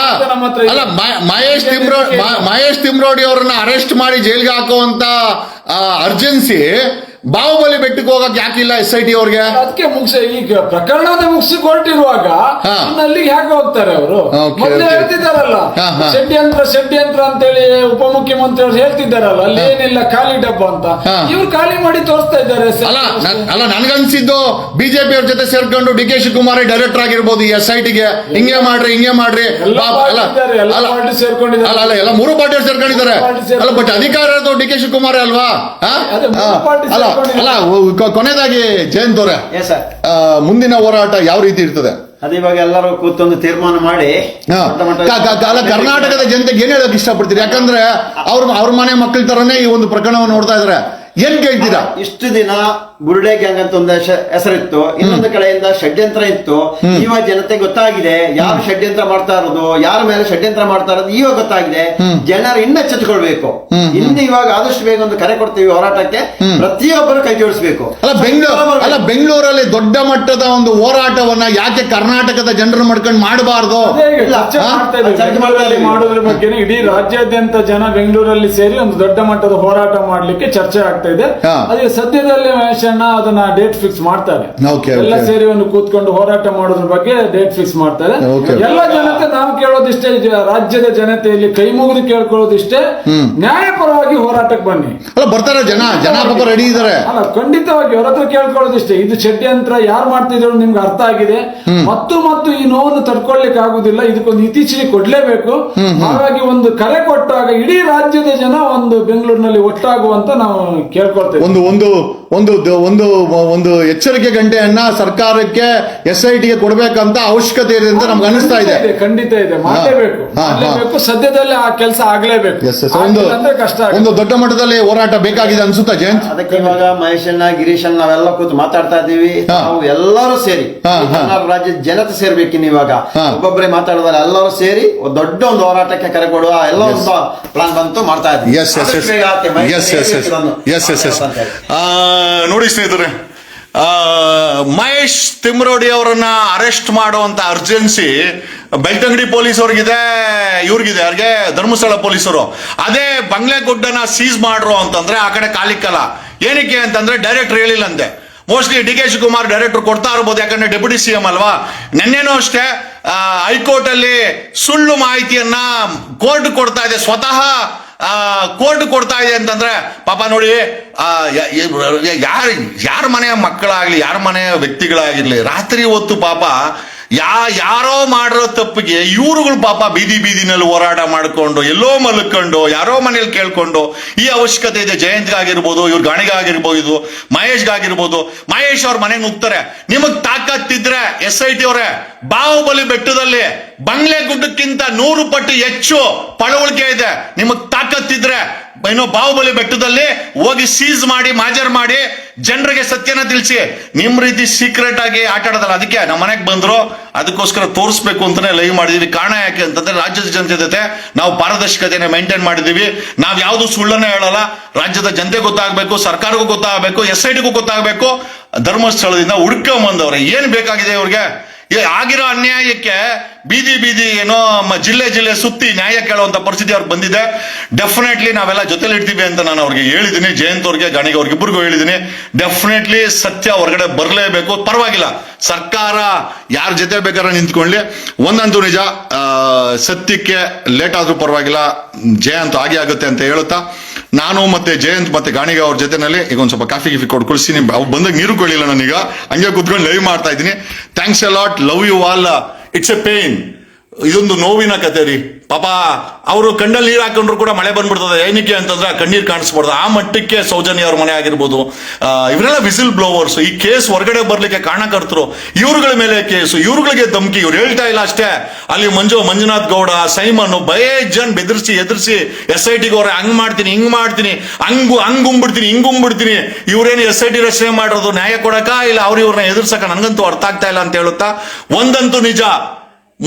ಮಹೇಶ್ ತಿಮ್ರೋಡಿ ಅವರನ್ನ ಅರೆಸ್ಟ್ ಮಾಡಿ ಜೈಲ್ಗೆ ಹಾಕುವಂತ ಅರ್ಜೆನ್ಸಿ ಬಾಹುಬಲಿ ಬೆಟ್ಟಕ್ಕೆ ಹೋಗಕ್ ಯಾಕಿಲ್ಲ SIT ಅವ್ರಿಗೆ? ಅದಕ್ಕೆ ಈಗ ಪ್ರಕರಣದ ಮುಗಿಸಿ ಕೊಟ್ಟಿರುವಾಗ ಅಲ್ಲಿಗೆ ಹೇಗೆ ಹೋಗ್ತಾರೆ ಅವರು? ಮೊದಲೇ ಹೇಳ್ತಿದ್ದಾರಲ್ಲ ಷಡ್ಯಂತ್ರ ಅಂತೇಳಿ ಉಪಮುಖ್ಯಮಂತ್ರಿ ಅವರು ಹೇಳ್ತಿದ್ದಾರಲ್ಲ, ಅಲ್ಲಿ ಏನಿಲ್ಲ ಖಾಲಿ ಡಬ್ಬ ಅಂತ. ಇವ್ರು ಖಾಲಿ ಮಾಡಿ ತೋರಿಸ್ತಾ ಇದ್ದಾರೆ. ಅಲ್ಲ ನನ್ಗನ್ಸಿದ್ದು ಬಿಜೆಪಿ ಅವ್ರ ಜೊತೆ ಸೇರ್ಕೊಂಡು DK ಶಿವಕುಮಾರ್ ಡೈರೆಕ್ಟರ್ ಆಗಿರ್ಬೋದು ಈ SITಗೆ. ಹಿಂಗೆ ಮಾಡ್ರಿ ಅಲ್ಲ ಎಲ್ಲ 3 ಪಾರ್ಟಿ ಸೇರ್ಕೊಂಡಿದ್ದಾರೆ. ಅಲ್ಲ ಬಟ್ ಅಧಿಕಾರ ಇರೋದು DK ಶಿವಕುಮಾರ್ ಅಲ್ವಾ? ಅಲ್ಲ ಕೊನೆಯದಾಗಿ ಜಯಂತ್ ಅವರೇ, ಮುಂದಿನ ಹೋರಾಟ ಯಾವ ರೀತಿ ಇರ್ತದೆ? ಅದು ಇವಾಗ ಎಲ್ಲರೂ ಕೂತೊಂದು ತೀರ್ಮಾನ ಮಾಡಿ ಹಾ. ದೊಡ್ಡ ಮಟ್ಟದ- ಅಲ್ಲ, ಕರ್ನಾಟಕದ ಜನತೆಗೆ ಏನ್ ಹೇಳಕ್ ಇಷ್ಟಪಡ್ತೀರಿ? ಯಾಕಂದ್ರೆ ಅವ್ರ ಮನೆ ಮಕ್ಕಳ ತರನೇ ಈ ಒಂದು ಪ್ರಕರಣವನ್ನು ನೋಡ್ತಾ ಇದಾರೆ. ಏನ್ ಕೇಳ್ತೀರಾ? ಇಷ್ಟು ದಿನ ಬುರುಡೆ ಗ್ಯಾಂಗ್ ಅಂತ ಒಂದು ಹೆಸರಿತ್ತು, ಇನ್ನೊಂದು ಕಡೆಯಿಂದ ಷಡ್ಯಂತ್ರ ಇತ್ತು. ಇವಾಗ ಜನತೆ ಗೊತ್ತಾಗಿದೆ ಯಾರು ಷಡ್ಯಂತ್ರ ಮಾಡ್ತಾ ಇರೋದು, ಯಾರ ಮೇಲೆ ಷಡ್ಯಂತ್ರ ಮಾಡ್ತಾ ಇರೋದು ಇವಾಗ ಗೊತ್ತಾಗಿದೆ. ಜನರು ಇನ್ನ ಎಚ್ಚೆತ್ತುಕೊಳ್ಬೇಕು. ಇನ್ನು ಇವಾಗ ಆದಷ್ಟು ಬೇಗ ಒಂದು ಕರೆ ಕೊಡ್ತೀವಿ ಹೋರಾಟಕ್ಕೆ, ಪ್ರತಿಯೊಬ್ಬರು ಕೈ ಜೋಡಿಸಬೇಕು. ಬೆಂಗಳೂರಲ್ಲಿ ದೊಡ್ಡ ಮಟ್ಟದ ಒಂದು ಹೋರಾಟವನ್ನ ಯಾಕೆ ಕರ್ನಾಟಕದ ಜನರು ಮಾಡ್ಕೊಂಡು ಮಾಡಬಾರ್ದು? ಚರ್ಚೆ ಮಾಡ್ತಾ ಇದ್ದೀವಿ. ಮಾಡೋದ್ರ ಬಗ್ಗೆ ಇಡೀ ರಾಜ್ಯಾದ್ಯಂತ ಜನ ಬೆಂಗಳೂರಲ್ಲಿ ಸೇರಿ ಒಂದು ದೊಡ್ಡ ಮಟ್ಟದ ಹೋರಾಟ ಮಾಡ್ಲಿಕ್ಕೆ ಚರ್ಚೆ ಆಗ್ತಾ ಇದೆ. ಹಾ. ಅದೇ ಸದ್ಯದಲ್ಲೇ ಮಹೇಶಣ್ಣ ಅದನ್ನ ಡೇಟ್ ಫಿಕ್ಸ್ ಮಾಡ್ತಾರೆ. Okay, ಎಲ್ಲ okay. ಸೇರಿ ಒಂದು ಕೂತ್ಕೊಂಡು ಹೋರಾಟ ಮಾಡೋದ್ರ ಬಗ್ಗೆ ಡೇಟ್ ಫಿಕ್ಸ್ ಮಾಡ್ತಾರೆ. Okay. ಎಲ್ಲ ಜನತೆ ನಾವು ಕೇಳೋದಿಷ್ಟೇ, ರಾಜ್ಯದ ಜನತೆಯಲ್ಲಿ ಕೈ ಮುಗಿದು ಕೇಳ್ಕೊಳ್ಳೋದಿಷ್ಟೇ, ನ್ಯಾಯಪರವಾಗಿ ಹೋರಾಟಕ್ಕೆ ಬನ್ನಿ. ಅಲ್ಲ, ಬರ್ತಾರೆ ಜನ ಪಾಪ ರೆಡಿ ಇದಾರೆ. ಅಲ್ಲ, ಖಂಡಿತವಾಗಿ ಅವ್ರ ಹತ್ರ ಕೇಳ್ಕೊಳ್ಳೋದಿಷ್ಟೇ. ಇದು ಷಡ್ಯಂತ್ರ ಯಾರು ಮಾಡ್ತಿದ್ರು ನಿಮ್ಗೆ ಅರ್ಥ ಆಗಿದೆ. ಮತ್ತು ಈ ನೋವನ್ನು ತಡ್ಕೊಳ್ಲಿಕ್ಕೆ ಆಗುದಿಲ್ಲ. ಇದಕ್ಕೊಂದು ಇತ್ತೀಚೆಗೆ ಕೊಡ್ಲೇಬೇಕು. ಹಾಗಾಗಿ ಒಂದು ಕರೆ ಕೊಟ್ಟಾಗ ಇಡೀ ರಾಜ್ಯದ ಜನ ಒಂದು ಬೆಂಗಳೂರಿನಲ್ಲಿ ಒಟ್ಟಾಗುವಂತ ನಾವು ಕೇಳ್ಕೊಳ್ತೇವೆ. ಒಂದು ಎಚ್ಚರಿಕೆ ಗಂಟೆಯನ್ನ ಸರ್ಕಾರಕ್ಕೆ SITಗೆ ಕೊಡ್ಬೇಕಂತ ಅವಶ್ಯಕತೆ ಇದೆ ಅಂತ ನಮ್ಗೆ ಅನಿಸ್ತಾ ಇದೆ. ಖಂಡಿತ ಇದೆ, ಮಾಡಲೇಬೇಕು. ಸದ್ಯದಲ್ಲೇ ಆ ಕೆಲಸ ಆಗ್ಲೇಬೇಕು. ಅಂದ್ರೆ ಕಷ್ಟ ಆಗುತ್ತೆ. ಒಂದು ದೊಡ್ಡ ಮಟ್ಟದಲ್ಲಿ ಹೋರಾಟ ಬೇಕಾಗಿದೆ ಅನ್ಸುತ್ತಾ ಜಯಂತ್? ಅದಕ್ಕೆ ಇವಾಗ ಮಹೇಶಣ್ಣ, ಗಿರೀಶಣ್ಣ ನಾವೆಲ್ಲ ಕೂತು ಮಾತಾಡ್ತಾ ಇದೀವಿ. ನಾವು ಎಲ್ಲರೂ ಸೇರಿ ಕರ್ನಾಟಕ ರಾಜ್ಯದ ಜನತೆ ಸೇರ್ಬೇಕಿನ್ನು. ಇವಾಗ ಒಬ್ಬೊಬ್ಬರೇ ಮಾತಾಡೋದಲ್ಲ, ಎಲ್ಲರೂ ಸೇರಿ ದೊಡ್ಡ ಒಂದು ಹೋರಾಟಕ್ಕೆ ಕರೆ ಕೊಡುವ ಎಲ್ಲ ಒಂದು ಪ್ಲಾನ್ ಬಂತು ಮಾಡ್ತಾ ಇದ್ದೀವಿ. ನೋಡಿ ಸ್ನೇಹಿತರೆ, ಮಹೇಶ್ ತಿಮ್ರೋಡಿ ಅವರನ್ನ ಅರೆಸ್ಟ್ ಮಾಡುವಂತ ಅರ್ಜೆನ್ಸಿ ಬೆಳ್ತಂಗಡಿ ಪೊಲೀಸ್ ಅವ್ರಿಗಿದೆ, ಇವ್ರಿಗಿದೆ, ಅವ್ರಿಗೆ ಧರ್ಮಸ್ಥಳ ಪೊಲೀಸರು. ಅದೇ ಬಂಗ್ಲೆಗುಡ್ಡನ ಸೀಸ್ ಮಾಡ್ರು ಅಂತಂದ್ರೆ ಆ ಕಡೆ ಕಾಲಿಕ್ಕಲ್ಲ. ಏನಕ್ಕೆ ಅಂತಂದ್ರೆ ಡೈರೆಕ್ಟರ್ ಹೇಳಿಲ್ಲಂತೆ. ಮೋಸ್ಟ್ಲಿ DK ಶಿವಕುಮಾರ್ ಡೈರೆಕ್ಟರ್ ಕೊಡ್ತಾ ಇರ್ಬೋದು, ಯಾಕಂದ್ರೆ ಡೆಪ್ಯೂಟಿ CM ಅಲ್ವಾ. ನಿನ್ನೆನೂ ಅಷ್ಟೇ ಹೈಕೋರ್ಟ್ ಅಲ್ಲಿ ಸುಳ್ಳು ಮಾಹಿತಿಯನ್ನ ಕೋರ್ಟ್ ಕೊಡ್ತಾ ಇದೆ, ಸ್ವತಃ ಕೋರ್ಟ್ ಕೊಡ್ತಾ ಇದೆ ಅಂತಂದ್ರೆ ಪಾಪ ನೋಡಿ, ಯಾರ ಮನೆಯ ಮಕ್ಕಳಾಗ್ಲಿ, ಯಾರ ಮನೆಯ ವ್ಯಕ್ತಿಗಳಾಗಿರ್ಲಿ, ರಾತ್ರಿ ಹೊತ್ತು ಪಾಪ ಯಾರೋ ಮಾಡಿರೋ ತಪ್ಪಿಗೆ ಇವ್ರುಗಳು ಪಾಪ ಬೀದಿನಲ್ಲಿ ಹೋರಾಟ ಮಾಡ್ಕೊಂಡು, ಎಲ್ಲೋ ಮಲ್ಕೊಂಡು, ಯಾರೋ ಮನೇಲಿ ಕೇಳ್ಕೊಂಡು, ಈ ಅವಶ್ಯಕತೆ ಇದೆ. ಜಯಂತ್ಗಾಗಿರ್ಬೋದು, ಇವ್ರ ಗಾಣಿಗಾಗಿರ್ಬೋದು, ಮಹೇಶ್ಗಾಗಿರ್ಬೋದು. ಮಹೇಶ್ ಅವ್ರ ಮನೆಗೆ ನುಗ್ತಾರೆ. ನಿಮಗ್ ತಾಕತ್ತಿದ್ರೆ SIT ಅವರೇ, ಬಾಹುಬಲಿ ಬೆಟ್ಟದಲ್ಲಿ ಬಂಗ್ಲೆ ಗುಡ್ಡಕ್ಕಿಂತ 100 ಪಟ್ಟು ಹೆಚ್ಚು ಪಳವಳಿಕೆ ಇದೆ. ನಿಮಗ್ ತಾಕತ್ತಿದ್ರೆ ಏನೋ ಬಾಹುಬಲಿ ಬೆಟ್ಟದಲ್ಲಿ ಹೋಗಿ ಸೀಸ್ ಮಾಡಿ, ಮಾಜರ್ ಮಾಡಿ, ಜನರಿಗೆ ಸತ್ಯನ ತಿಳಿಸಿ. ನಿಮ್ ರೀತಿ ಸೀಕ್ರೆಟ್ ಆಗಿ ಆಟ ಆಡೋದಲ್ಲ. ಅದಕ್ಕೆ ನಮ್ಮ ಮನೆಗೆ ಬಂದ್ರು, ಅದಕ್ಕೋಸ್ಕರ ತೋರಿಸ್ಬೇಕು ಅಂತಾನೆ ಲೈವ್ ಮಾಡಿದೀವಿ. ಕಾರಣ ಯಾಕೆ ಅಂತಂದ್ರೆ ರಾಜ್ಯದ ಜನತೆ ಜೊತೆ ನಾವು ಪಾರದರ್ಶಕತೆನ ಮೇಂಟೈನ್ ಮಾಡಿದೀವಿ. ನಾವ್ ಯಾವ್ದು ಸುಳ್ಳನ್ನ ಹೇಳಲ್ಲ. ರಾಜ್ಯದ ಜನತೆ ಗೊತ್ತಾಗಬೇಕು, ಸರ್ಕಾರಕ್ಕೂ ಗೊತ್ತಾಗಬೇಕು, SITಗೂ ಗೊತ್ತಾಗಬೇಕು. ಧರ್ಮಸ್ಥಳದಿಂದ ಹುಡ್ಕೊಂಬಂದವ್ರೆ ಏನ್ ಬೇಕಾಗಿದೆ ಇವ್ರಿಗೆ? ಆಗಿರೋ ಅನ್ಯಾಯಕ್ಕೆ ಬೀದಿ ಏನೋ ಜಿಲ್ಲೆ ಸುತ್ತಿ ನ್ಯಾಯ ಕೇಳುವಂತ ಪರಿಸ್ಥಿತಿ ಅವ್ರಿಗೆ ಬಂದಿದೆ. ಡೆಫಿನೆಟ್ಲಿ ನಾವೆಲ್ಲ ಜೊತೆಲಿ ಇಡ್ತೀವಿ ಅಂತ ನಾನು ಅವ್ರಿಗೆ ಹೇಳಿದ್ದೀನಿ. ಜಯಂತ್ ಅವ್ರಿಗೆ, ಗಾಣಿಗೆ ಅವ್ರಿಗೆ ಇಬ್ಬರಿಗೂ ಹೇಳಿದ್ದೀನಿ. ಡೆಫಿನೆಟ್ಲಿ ಸತ್ಯ ಹೊರಗಡೆ ಬರಲೇಬೇಕು. ಪರವಾಗಿಲ್ಲ, ಸರ್ಕಾರ ಯಾರ ಜೊತೆ ಬೇಕಾದ್ರೆ ನಿಂತ್ಕೊಳ್ಳಿ. ಒಂದಂತೂ ನಿಜ, ಸತ್ಯಕ್ಕೆ ಲೇಟ್ ಆದ್ರೂ ಪರವಾಗಿಲ್ಲ, ಜಯಂತ್ ಹಾಗೆ ಆಗುತ್ತೆ ಅಂತ ಹೇಳುತ್ತಾ, ನಾನು ಮತ್ತೆ ಜಯಂತ್ ಮತ್ತೆ ಗಾಣಿಗ ಅವ್ರ ಜೊತೆನಲ್ಲಿ ಈಗ ಒಂದ್ ಸ್ವಲ್ಪ ಕಾಫಿ ಕೊಡ್ಕೊಳ್ತೀನಿ. ಅವ್ರು ಬಂದಾಗ ನೀರು ಕೊಳ್ಳಿಲ್ಲ, ನಾನೀಗ ಹಂಗೆ ಕುತ್ಕೊಂಡು ಲೈವ್ ಮಾಡ್ತಾ ಇದ್ದೀನಿ. Thanks a lot, love you all. It's a pain. ಇದೊಂದು ನೋವಿನ ಕತೆ ರೀ. ಪಾಪ ಅವರು ಕಣ್ಣಲ್ಲಿ ನೀರು ಹಾಕೊಂಡ್ರು ಕೂಡ ಮಳೆ ಬಂದ್ಬಿಡ್ತದೆ. ಏನಕ್ಕೆ ಅಂತಂದ್ರೆ ಕಣ್ಣೀರ್ ಕಾಣಿಸ್ಬಾರ್ದು, ಆ ಮಟ್ಟಕ್ಕೆ ಸೌಜನ್ಯ ಅವ್ರ ಮನೆ ಆಗಿರ್ಬೋದು, ಇವರೆಲ್ಲ ವಿಸಿಲ್ ಬ್ಲೋವರ್ಸ್. ಈ ಕೇಸ್ ಹೊರಗಡೆ ಬರ್ಲಿಕ್ಕೆ ಕಾರಣಕರ್ತರು. ಇವ್ರುಗಳ ಮೇಲೆ ಕೇಸು, ಇವ್ರುಗಳಿಗೆ ಧಮಕಿ. ಇವ್ರು ಹೇಳ್ತಾ ಇಲ್ಲ ಅಷ್ಟೇ, ಅಲ್ಲಿ ಮಂಜುನಾಥ್ ಗೌಡ, ಸೈಮನ್ ಜನ್ ಬೆದರ್ಸಿ ಎದುರಿಸಿ SITಗೆ ಅವ್ರೆ ಹಂಗ್ ಮಾಡ್ತೀನಿ, ಹಿಂಗ್ ಮಾಡ್ತೀನಿ, ಹಿಂಗುಂಬಿಡ್ತೀನಿ. ಇವ್ರೇನು SIT ರಚನೆ ಮಾಡಿರೋದು ನ್ಯಾಯ ಕೊಡಕ ಇಲ್ಲ ಇವ್ರನ್ನ ಎದುರ್ಸಕ? ನನ್ಗಂತೂ ಅರ್ಥ ಆಗ್ತಾ ಇಲ್ಲ ಅಂತ ಹೇಳುತ್ತಾ, ಒಂದಂತೂ ನಿಜ,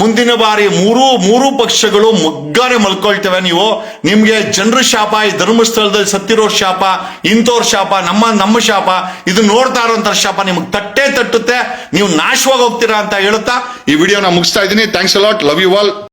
ಮುಂದಿನ ಬಾರಿ ಮೂರು ಪಕ್ಷಗಳು ಮೊಗ್ಗಾರೆ ಮಲ್ಕೊಳ್ತೇವೆ. ನಿಮ್ಗೆ ಜನರ ಶಾಪ, ಈ ಧರ್ಮಸ್ಥಳದಲ್ಲಿ ಸತ್ತಿರೋರ್ ಶಾಪ, ಇಂಥವ್ರ ಶಾಪ, ನಮ್ಮ ಶಾಪ, ಇದು ನೋಡ್ತಾ ಇರೋಂಥ ಶಾಪ ನಿಮ್ಗೆ ತಟ್ಟುತ್ತೆ. ನೀವು ನಾಶವಾಗಿ ಹೋಗ್ತೀರಾ ಅಂತ ಹೇಳುತ್ತಾ ಈ ವಿಡಿಯೋನ ಮುಗಿಸ್ತಾ ಇದ್ದೀನಿ. Thanks a lot, love you all.